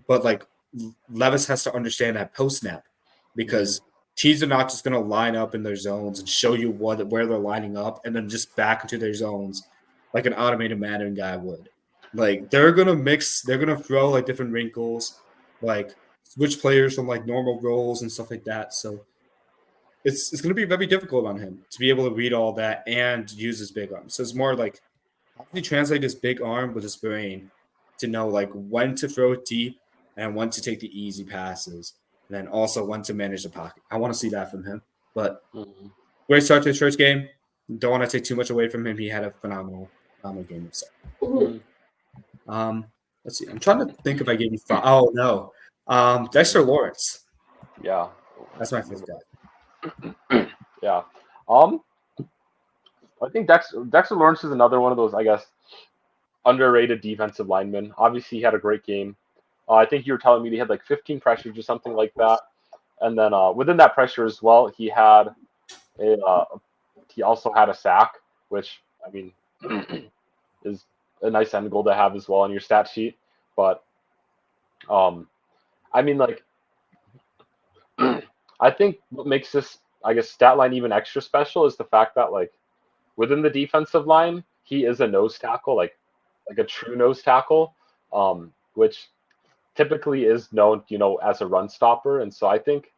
B: But Levis has to understand that post snap because teams are not just going to line up in their zones and show you where they're lining up and then just back into their zones like an automated Madden guy would. They're going to mix, they're going to throw different wrinkles, switch players from normal roles and stuff like that. So it's going to be very difficult on him to be able to read all that and use his big arm. So it's more how can he translate his big arm with his brain to know when to throw it deep and when to take the easy passes. And then also when to manage the pocket. I want to see that from him. But great start to his first game. Don't want to take too much away from him. He had a phenomenal game himself. Let's see. I'm trying to think if I gave you 5. Oh, no. Dexter Lawrence.
A: Yeah.
B: That's my favorite guy.
A: Yeah. I think Dexter Lawrence is another one of those, I guess, underrated defensive linemen. Obviously, he had a great game. I think you were telling me he had 15 pressures or something like that. And then within that pressure as well, he also had a sack, which, I mean, is a nice end goal to have as well on your stat sheet. But, I mean, I think what makes this, I guess, stat line even extra special is the fact that, within the defensive line, he is a nose tackle, like a true nose tackle, which typically is known, as a run stopper. And so I think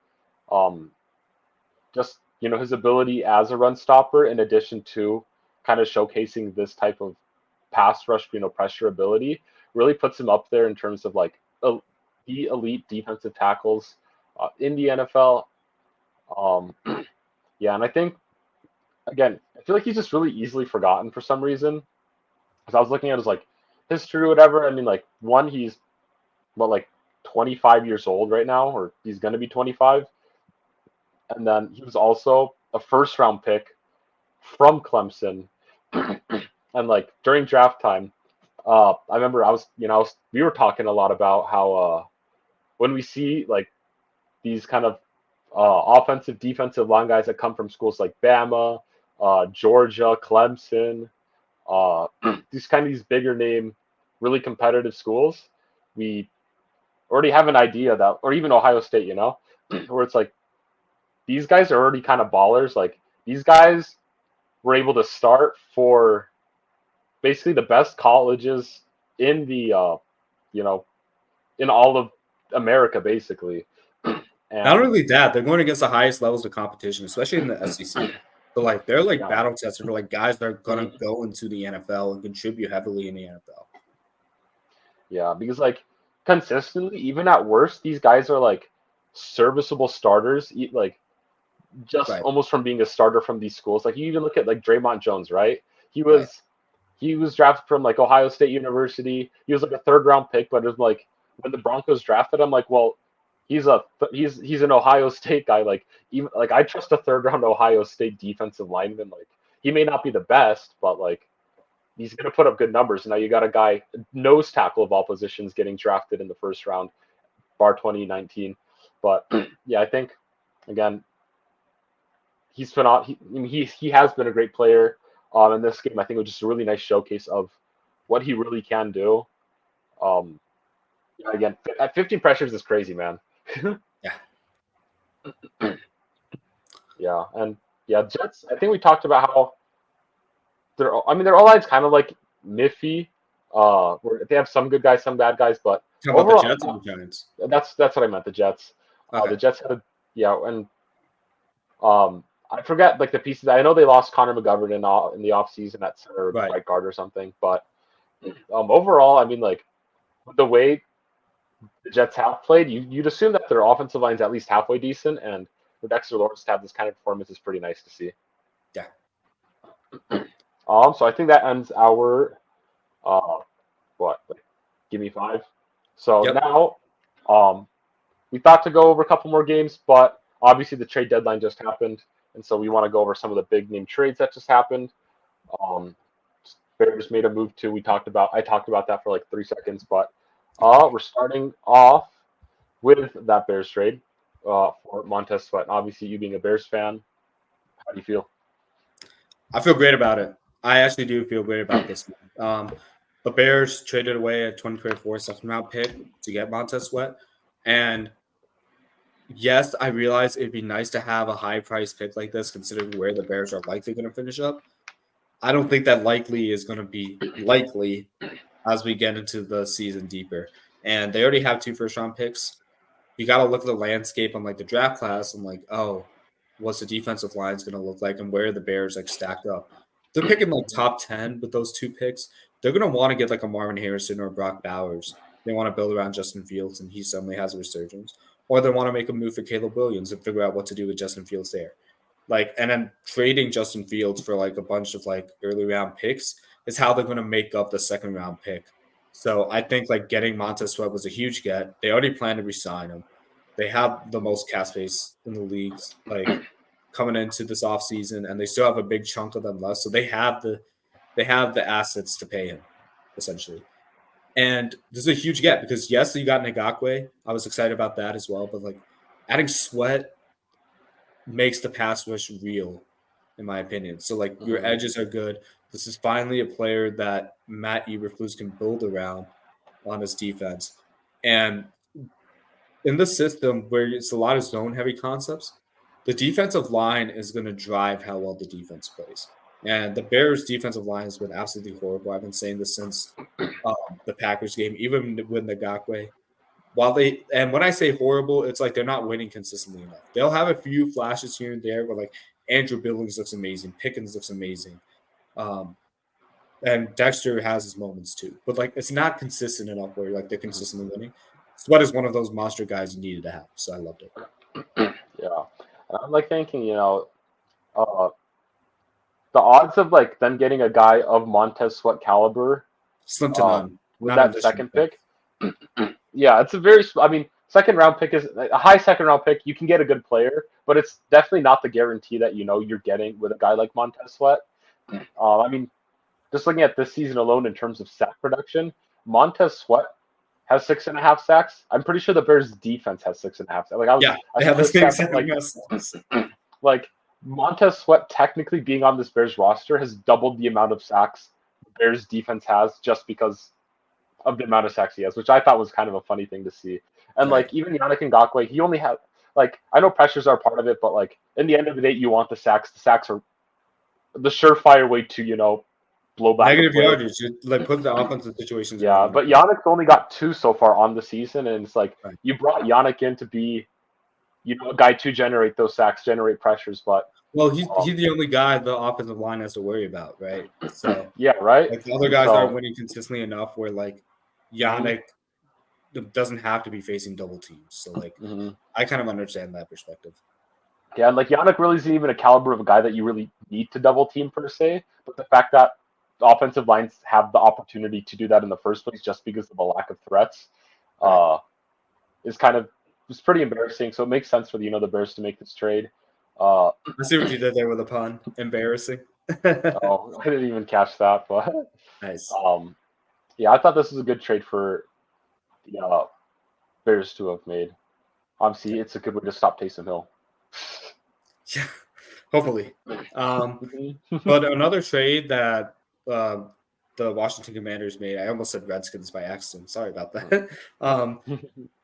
A: just, his ability as a run stopper, in addition to kind of showcasing this type of pass rush, pressure ability, really puts him up there in terms of the elite defensive tackles in the NFL. Yeah, and I think, again, I feel like he's just really easily forgotten for some reason. Because I was looking at his history or whatever. I mean, one, he's 25 years old right now, or he's going to be 25. And then he was also a first round pick from Clemson, and like during draft time, I remember we were talking a lot about how when we see like these kind of offensive, defensive line guys that come from schools like Bama, Georgia, Clemson, these bigger name, really competitive schools, we already have an idea that, or even Ohio State, where it's like these guys are already kind of ballers. Like these guys were able to start for basically the best colleges in the, in all of America, basically.
B: Not
A: And
B: only that, they're going against the highest levels of competition, especially in the SEC. So like they're like
A: yeah,
B: battle tested for like guys that are gonna go into the NFL and contribute heavily in the NFL.
A: yeah, because like consistently, even at worst, these guys are like serviceable starters. Like just
B: Right,
A: almost from being a starter from these schools. Like you even look at like Draymond Jones, right? He
B: right.
A: was he was drafted from like Ohio State University. He was like a third round pick, but it was like when the Broncos drafted him, like, well, he's an Ohio State guy. Like even like I trust a third round Ohio State defensive lineman. Like he may not be the best, but like he's gonna put up good numbers. Now you got a guy nose tackle of all positions getting drafted in the first round, bar 2019. But yeah, I think again he's phenomenal. He has been a great player in this game. I think it was just a really nice showcase of what he really can do. Um, yeah, again, at 15 pressures is crazy, man.
B: Yeah.
A: Yeah, and yeah, Jets. I think we talked about how their O-line's kind of like Miffy. Where they have some good guys, some bad guys, but
B: Talking about the
A: overall,
B: Jets or the Giants?
A: that's what I meant. The Jets.
B: Okay.
A: The Jets had and I forget like the pieces. I know they lost Connor McGovern in the offseason at center right guard or something, but overall, I mean, like the way the Jets have played, you'd assume that their offensive line's at least halfway decent, and for Dexter Lawrence to have this kind of performance is pretty nice to see.
B: Yeah.
A: So I think that ends our give me 5. So now we thought to go over a couple more games, but obviously the trade deadline just happened, and so we want to go over some of the big name trades that just happened. Bears made a move too. I talked about that for like 3 seconds, but we're starting off with that Bears trade for Montez Sweat. Obviously, you being a Bears fan, how do you feel?
B: I feel great about it. I actually do feel great about this. The Bears traded away a 2024 second-round pick to get Montez Sweat, and yes, I realize it'd be nice to have a high-priced pick like this, considering where the Bears are likely going to finish up. I don't think that likely is going to be likely as we get into the season deeper. And they already have 2 first-round picks. You got to look at the landscape on like the draft class and like, oh, what's the defensive line going to look like and where are the Bears like stacked up? They're picking like top 10 with those 2 picks. They're going to want to get like a Marvin Harrison or Brock Bowers. They want to build around Justin Fields and he suddenly has a resurgence. Or they want to make a move for Caleb Williams and figure out what to do with Justin Fields there. Like, and then trading Justin Fields for like a bunch of like early round picks is how they're going to make up the second round pick. So I think like getting Montez Sweat was a huge get. They already plan to re-sign him. They have the most cap space in the leagues, like coming into this offseason, and they still have a big chunk of them left. So they have the assets to pay him, essentially. And this is a huge get because yes, you got Ngakwe. I was excited about that as well, but like adding Sweat makes the pass rush real, in my opinion. So like your edges are good. This is finally a player that Matt Eberflus can build around on his defense. And in the system where it's a lot of zone heavy concepts, the defensive line is going to drive how well the defense plays. And the Bears' defensive line has been absolutely horrible. I've been saying this since the Packers game, even with Ngakwe. And when I say horrible, it's like they're not winning consistently enough. They'll have a few flashes here and there, but like Andrew Billings looks amazing, Pickens looks amazing, and Dexter has his moments too. But like it's not consistent enough where like they're consistently winning. Sweat is one of those monster guys you needed to have, so I loved it.
A: Yeah, I'm like thinking, the odds of like them getting a guy of Montez Sweat caliber
B: Slim to none
A: with that second pick. Yeah, it's a very. I mean, second round pick is a high second round pick. You can get a good player, but it's definitely not the guarantee that you're getting with a guy like Montez Sweat. I mean, just looking at this season alone in terms of sack production, Montez Sweat has 6.5 sacks. I'm pretty sure the Bears defense has 6.5 sacks. Like I saw
B: that's
A: this stat, like Montez Sweat technically being on this Bears roster has doubled the amount of sacks the Bears defense has just because of the amount of sacks he has, which I thought was kind of a funny thing to see. And like even Yannick Ngakoue, he only had like I know pressures are part of it, but like in the end of the day, you want the sacks. The sacks are the surefire way to blow back
B: negative yardage, like put the offensive situations.
A: Yeah, but Yannick's only got 2 so far on the season, and it's like you brought Yannick in to be, a guy to generate those sacks, generate pressures, but
B: he's the only guy the offensive line has to worry about, right? So
A: yeah, right.
B: Like the other guys aren't winning consistently enough where like Yannick doesn't have to be facing double teams. So like I kind of understand that perspective.
A: Yeah, and like Yannick really isn't even a caliber of a guy that you really need to double team per se, but the fact that the offensive lines have the opportunity to do that in the first place just because of a lack of threats is pretty embarrassing. So it makes sense for the Bears to make this trade.
B: I see what you did there with a pun. Embarrassing.
A: Oh, I didn't even catch that, but
B: nice.
A: Yeah, I thought this was a good trade for the Bears to have made. Obviously, it's a good way to stop Taysom Hill.
B: Yeah, hopefully. But another trade that the Washington Commanders made, I almost said Redskins by accident. Sorry about that.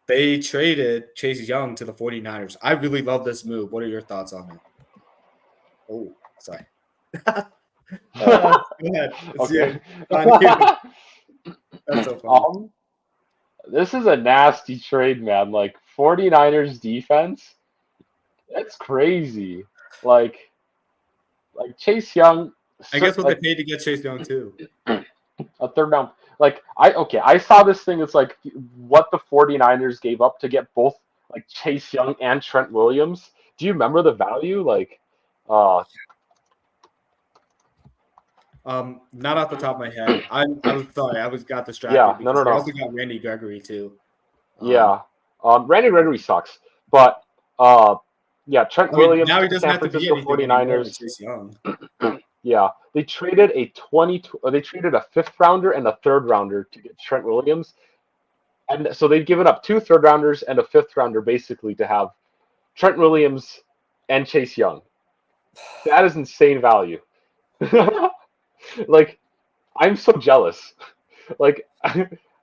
B: They traded Chase Young to the 49ers. I really love this move. What are your thoughts on it? Oh, sorry. Go ahead.
A: Okay.
B: That's so funny.
A: This is a nasty trade, man. Like 49ers defense, that's crazy. Like Chase Young.
B: I guess what they paid to get Chase Young too.
A: A third round. Like I saw this thing. It's like what the 49ers gave up to get both like Chase Young and Trent Williams. Do you remember the value? Like,
B: not off the top of my head. I was sorry. I got distracted.
A: Yeah, no.
B: I also got Randy Gregory too.
A: Yeah, Randy Gregory sucks, but yeah, Trent Williams.
B: Now he doesn't
A: San
B: have to be
A: Francisco
B: anything
A: 49ers.
B: Chase Young.
A: Yeah, they traded a 5th rounder and a 3rd rounder to get Trent Williams, and so they've given up 2 3rd rounders and a 5th rounder basically to have Trent Williams and Chase Young. That is insane value. Like, I'm so jealous. Like,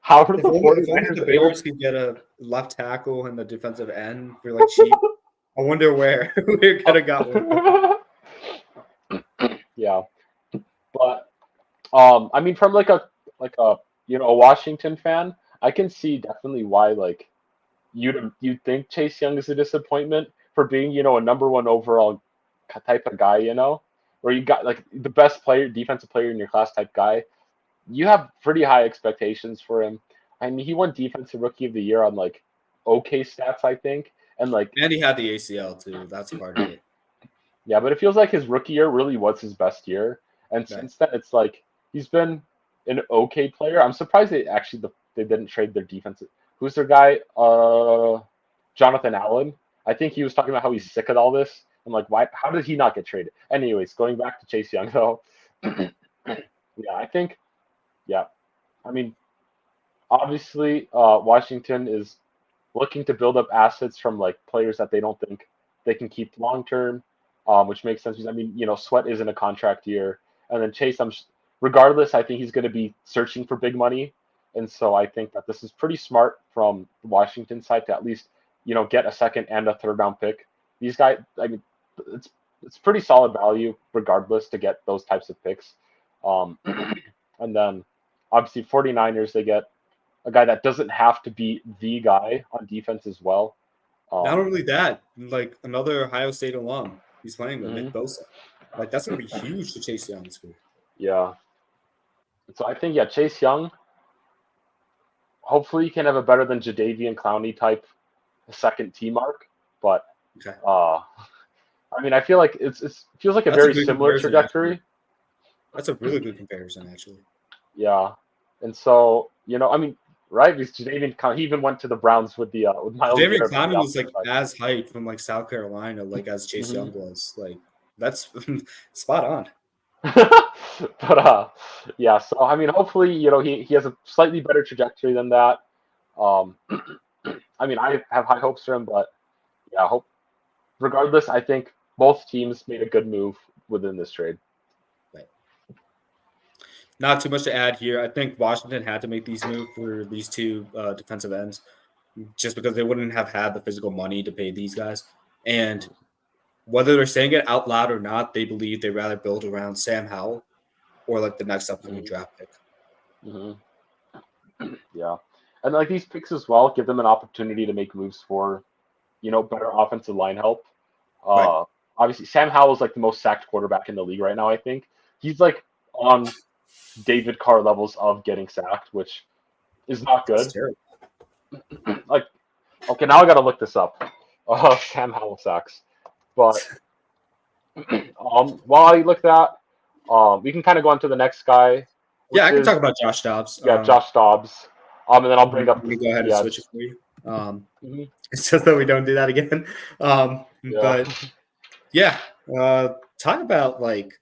A: how are the 49ers
B: the Bears could get a left tackle and the defensive end for like cheap? I wonder where we could have got one.
A: Yeah, but I mean, from like a Washington fan, I can see definitely why like you'd think Chase Young is a disappointment for being a number 1 overall type of guy, where you got like the best defensive player in your class type guy. You have pretty high expectations for him. I mean, he won Defensive Rookie of the Year on like okay stats, I think, and
B: he had the ACL too. That's part of it.
A: Yeah, but it feels like his rookie year really was his best year, and since then it's like he's been an okay player. I'm surprised they didn't trade their defensive. Who's their guy? Jonathan Allen. I think he was talking about how he's sick of all this. I'm like, why? How did he not get traded? Anyways, going back to Chase Young though. Yeah, I think. Yeah, I mean, obviously, Washington is looking to build up assets from like players that they don't think they can keep long term. Which makes sense because I mean, Sweat isn't a contract year, and then Chase, regardless, I think he's going to be searching for big money, and so I think that this is pretty smart from the Washington side to at least get a 2nd and a 3rd round pick. These guys, I mean, it's pretty solid value regardless to get those types of picks, and then obviously 49ers, they get a guy that doesn't have to be the guy on defense as well.
B: Not only that, like another Ohio State alum. He's playing with Nick Bosa. Like, that's going to be huge to Chase Young's career.
A: Yeah. So I think, Chase Young, hopefully he can have a better than Jadeveon Clowney type 2nd team mark. But, I mean, I feel like it feels like that's a very similar trajectory.
B: Actually. That's a really good comparison, actually.
A: Yeah. And so, I mean, right? Because he even went to the Browns with the with Miles
B: David
A: Garrett on the
B: Conley was
A: offensive
B: like
A: side.
B: as hyped from like South Carolina, like as Chase
A: Mhm.
B: Young was. Like that's spot on.
A: But yeah. So I mean, hopefully, he has a slightly better trajectory than that. Um, I mean, I have high hopes for him, but yeah, I hope. Regardless, I think both teams made a good move within this trade.
B: Right. Not too much to add here. I think Washington had to make these moves for these two defensive ends, just because they wouldn't have had the physical money to pay these guys. And whether they're saying it out loud or not, they believe they'd rather build around Sam Howell or like the next upcoming
A: Hmm.
B: draft pick.
A: Hmm. Yeah, and like these picks as well give them an opportunity to make moves for better offensive line help.
B: Right.
A: Uh, Obviously, Sam Howell's like the most sacked quarterback in the league right now. I think he's like on David Carr levels of getting sacked, which is not
B: It's
A: good.
B: terrible.
A: Like, okay, now I got to look this up. Sam Howell sacks. But while I look that, we can kind of go on to the next guy,
B: Yeah,
A: which
B: I can talk
A: is
B: about Josh Dobbs.
A: Josh Dobbs. And then I'll bring
B: Let
A: up
B: me go ahead and
A: yeah,
B: switch it for you.
A: mhm,
B: It's just that we don't do that again.
A: yeah,
B: But yeah, talk about like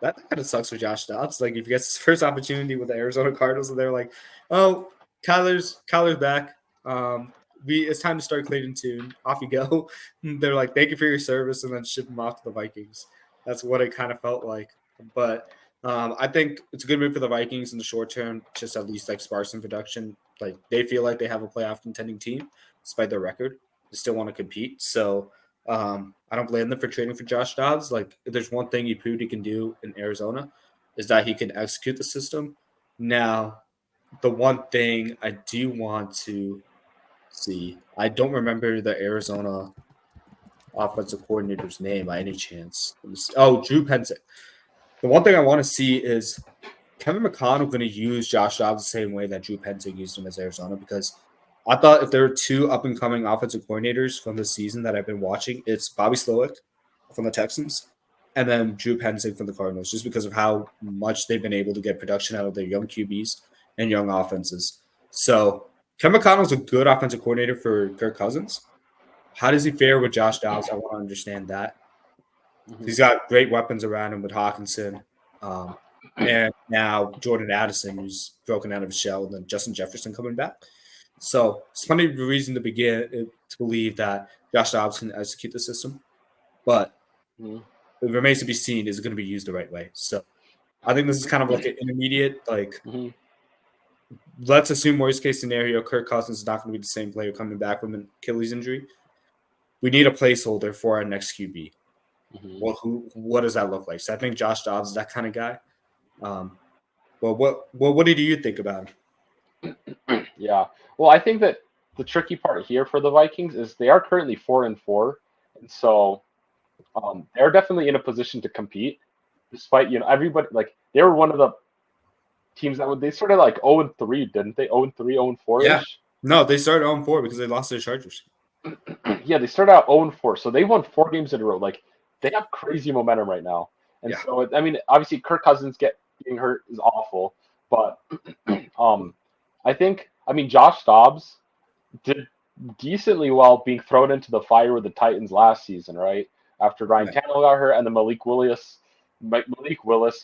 B: that kind of sucks for Josh Dobbs. Like if he gets his first opportunity with the Arizona Cardinals, and they're like, "Oh, Kyler's back. It's time to start Clayton Tune. Off you go." They're like, "Thank you for your service," and then ship him off to the Vikings. That's what it kind of felt like. But I think it's a good move for the Vikings in the short term, just at least like spark some production. Like they feel like they have a playoff contending team despite their record. They still want to compete. So I don't blame them for trading for Josh Dobbs. Like, if there's one thing he proved he can do in Arizona, is that he can execute the system. Now, the one thing I do want to see, I don't remember the Arizona offensive coordinator's name by any chance. Oh, Drew Pensick. The one thing I want to see is Kevin McConnell going to use Josh Dobbs the same way that Drew Pensick used him as Arizona, because I thought if there were two up and coming offensive coordinators from this season that I've been watching, it's Bobby Slowick from the Texans and then Drew Pensick from the Cardinals, just because of how much they've been able to get production out of their young QBs and young offenses. So Kevin McConnell's a good offensive coordinator for Kirk Cousins. How does he fare with Josh Dobbs? I want to understand that.
A: mhm.
B: He's got great weapons around him with Hawkinson. And now Jordan Addison, who's broken out of his shell, and then Justin Jefferson coming back. So it's plenty of reason to believe that Josh Dobbs can execute the system, but
A: Mhm.
B: it remains to be seen is it going to be used the right way. So I think this is kind of like an intermediate, like
A: Mhm.
B: let's assume worst case scenario, Kirk Cousins is not going to be the same player coming back from an Achilles injury. We need a placeholder for our next QB.
A: Mhm.
B: Well, what does that look like? So I think Josh Dobbs is that kind of guy. But what did you think about him?
A: Yeah. Well, I think that the tricky part here for the Vikings is they are currently 4-4, and so they're definitely in a position to compete, despite everybody like they were one of the teams that they sort of like 0-3, didn't they? 0-3, 0-4
B: Yeah.
A: ish.
B: No, they started 0-4 because they lost to the Chargers.
A: Yeah, they started out 0-4, so they won 4 games in a row. Like they have crazy momentum right now, and
B: Yeah.
A: so I mean, obviously Kirk Cousins getting hurt is awful, but um, I mean Josh Dobbs did decently well being thrown into the fire with the Titans last season, right? After Ryan
B: Right.
A: Tannehill got hurt and then Malik Willis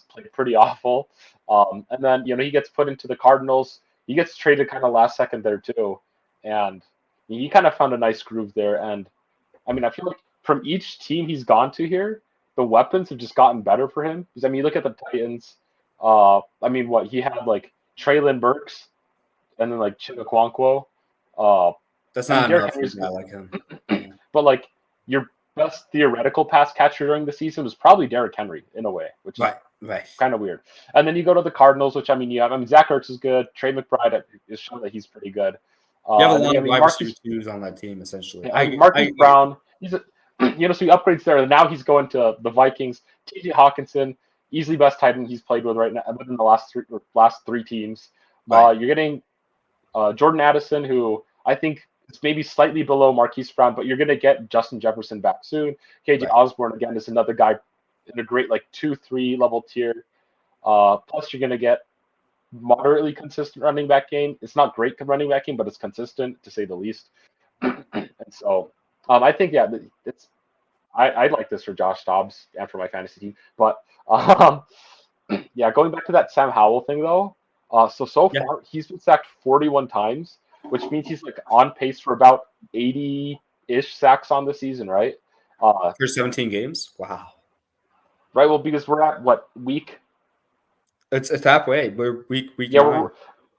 A: played pretty awful. And then he gets put into the Cardinals. He gets traded kind of last second there too, and he kind of found a nice groove there. And I mean, I feel like from each team he's gone to here, the weapons have just gotten better for him. Because I mean, you look at the Titans. I mean, what he had like Traylon Burks and then like Chigaquanquo. Uh,
B: That's
A: I mean,
B: not
A: Derrick
B: enough for a
A: Henry's
B: guy
A: good,
B: like him. Yeah.
A: but like your best theoretical pass catcher during the season was probably Derrick Henry in a way, which is
B: Right. Right.
A: kind of weird. And then you go to the Cardinals, which I mean, Zach Ertz is good. Trey McBride is showing that he's pretty good.
B: You have a
A: And then
B: lot
A: I
B: of
A: mean,
B: wide receiver twos on that team, essentially. I
A: Marquise Brown. He's a, so he upgrades there. And now he's going to the Vikings. T.J. Hawkinson, easily best tight end he's played with right now within the last three teams.
B: Right.
A: You're getting Jordan Addison, who I think is maybe slightly below Marquise Brown, but you're going to get Justin Jefferson back soon. KJ
B: Right.
A: Osborne, again, is another guy in a great, like, 2-3 level tier. Plus, you're going to get moderately consistent running back game. It's not great running back game, but it's consistent to say the least. And so I think it's I like this for Josh Dobbs and for my fantasy team. But yeah, going back to that Sam Howell thing though. So
B: Yeah.
A: far he's been sacked 41 times, which means he's like on pace for about 80-ish sacks on the season, right?
B: For 17 games. Wow.
A: Right. Well, because we're at what week?
B: It's halfway. We're week
A: Yeah,
B: 9.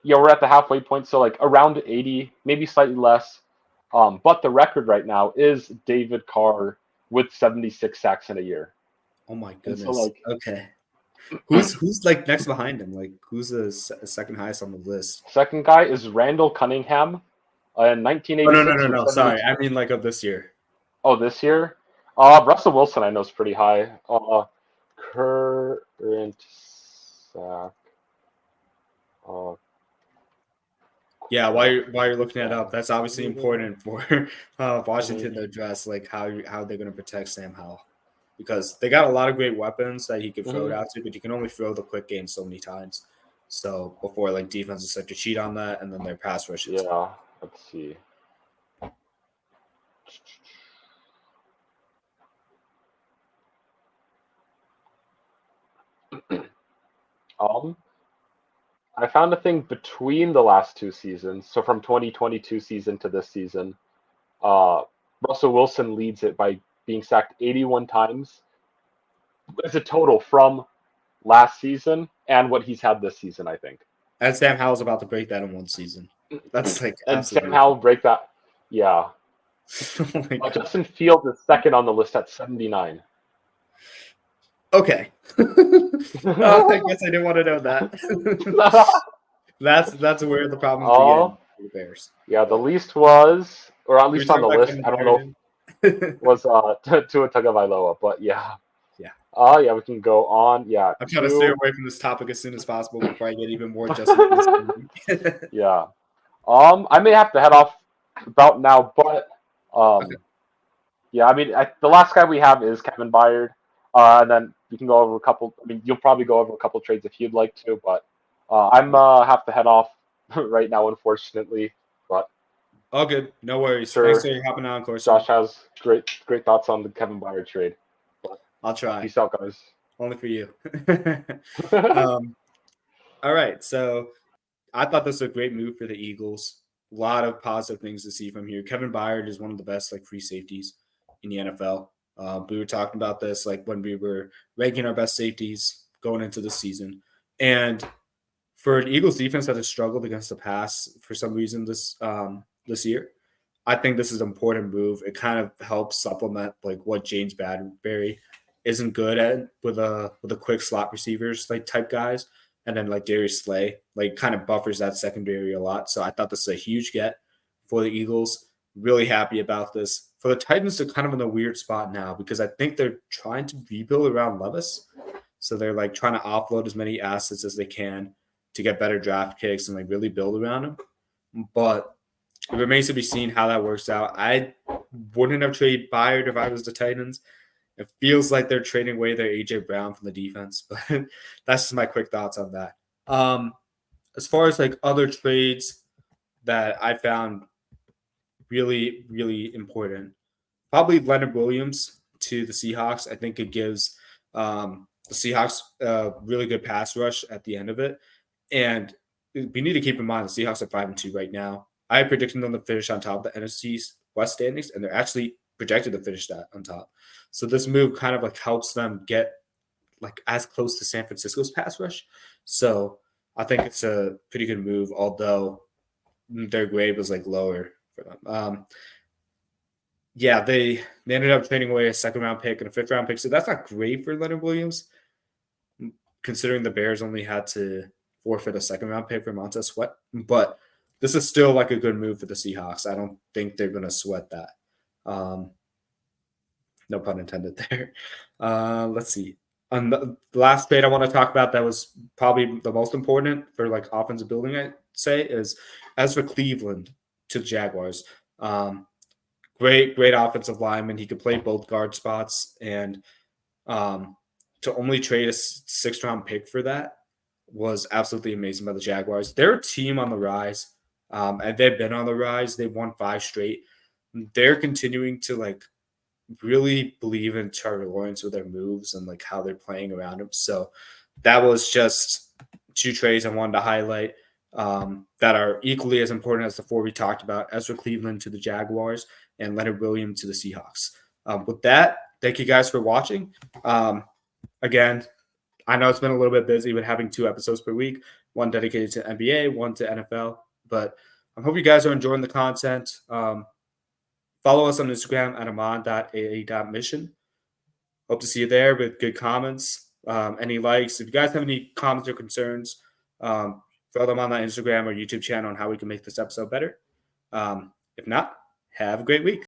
A: we're at the halfway point, so like around 80, maybe slightly less. But the record right now is David Carr with 76 sacks in a year.
B: Oh my
A: And
B: goodness.
A: so like,
B: Okay. Who's like next behind him? Like who's the second highest on the list?
A: second guy is Randall Cunningham in
B: Oh
A: 1986 with
B: no.
A: 72.
B: Sorry, I mean like of this year.
A: Oh, this year? Russell Wilson I know is pretty high. Current sack.
B: Yeah, while you're looking that up, that's obviously important for Washington to address like how they're going to protect Sam Howell, because they got a lot of great weapons that he could throw it out to, but you can only throw the quick game so many times. So before like defenses start to cheat on that, and then their pass rushes.
A: Yeah, let's see. I found a thing between the last two seasons. So from 2022 season to this season, Russell Wilson leads it by being sacked 81 times as a total from last season and what he's had this season, I think.
B: And Sam Howell's about to break that in one season. That's like
A: and Sam Howell break that. Yeah.
B: Oh
A: Justin Fields is second on the list at 79.
B: Okay. I guess I didn't want to know that. That's where the problem began for the Bears.
A: Yeah, the least was, or at least on the list, I don't know, was Tua Tagovailoa, but yeah. Yeah, we can go on. Yeah.
B: I'm trying to stay away from this topic as soon as possible before I get even more Justin.
A: Yeah. I may have to head off about now, but
B: Okay.
A: yeah, I mean, the last guy we have is Kevin Byard. And then we can go over a couple. I mean, you'll probably go over a couple trades if you'd like to, but I'm have to head off right now, unfortunately. But
B: all good, no worries.
A: Sure.
B: Thanks for hopping on, Corstian.
A: Josh has great thoughts on the Kevin Byard trade. But
B: I'll try.
A: Peace out, guys.
B: Only for you. All right, so I thought this was a great move for the Eagles. A lot of positive things to see from here. Kevin Byard is one of the best like free safeties in the NFL. We were talking about this like when we were ranking our best safeties going into the season. And for an Eagles defense that has struggled against the pass for some reason this year, I think this is an important move. It kind of helps supplement like what James Bradbury isn't good at with a quick slot receivers like type guys. And then like Darius Slay like kind of buffers that secondary a lot. So I thought this is a huge get for the Eagles. Really happy about this. For the Titans, they're kind of in a weird spot now because I think they're trying to rebuild around Levis. So they're like trying to offload as many assets as they can to get better draft picks and like really build around him. But it remains to be seen how that works out. I wouldn't have traded Byard if I was the Titans. It feels like they're trading away their AJ Brown from the defense, but that's just my quick thoughts on that. As far as like other trades that I found really, really important, probably Leonard Williams to the Seahawks. I think it gives the Seahawks a really good pass rush at the end of it. And we need to keep in mind the Seahawks are 5-2 right now. I predicted them to finish on top of the NFC West standings, and they're actually projected to finish that on top. So this move kind of like helps them get like as close to San Francisco's pass rush. So I think it's a pretty good move, although their grade was like lower for them. Yeah, they ended up trading away a second-round pick and a fifth-round pick. So that's not great for Leonard Williams, considering the Bears only had to forfeit a second-round pick for Montez Sweat. But this is still like a good move for the Seahawks. I don't think they're going to sweat that. No pun intended there. Let's see. On the last trade I want to talk about that was probably the most important for like offensive building, I'd say, is as for Cleveland to the Jaguars. Great offensive lineman. He could play both guard spots, and to only trade a sixth-round pick for that was absolutely amazing by the Jaguars. They're a team on the rise, and they've been on the rise. They've won 5 straight. They're continuing to like really believe in Trevor Lawrence with their moves and like how they're playing around him. So that was just 2 trades I wanted to highlight that are equally as important as the 4 we talked about: Ezra Cleveland to the Jaguars and Leonard Williams to the Seahawks. With that, thank you guys for watching. Again, I know it's been a little bit busy with having 2 episodes per week, one dedicated to NBA, one to NFL, but I hope you guys are enjoying the content. Follow us on Instagram at amon.aa.mission. Hope to see you there with good comments, any likes. If you guys have any comments or concerns, throw them on that Instagram or YouTube channel on how we can make this episode better. If not, have a great week.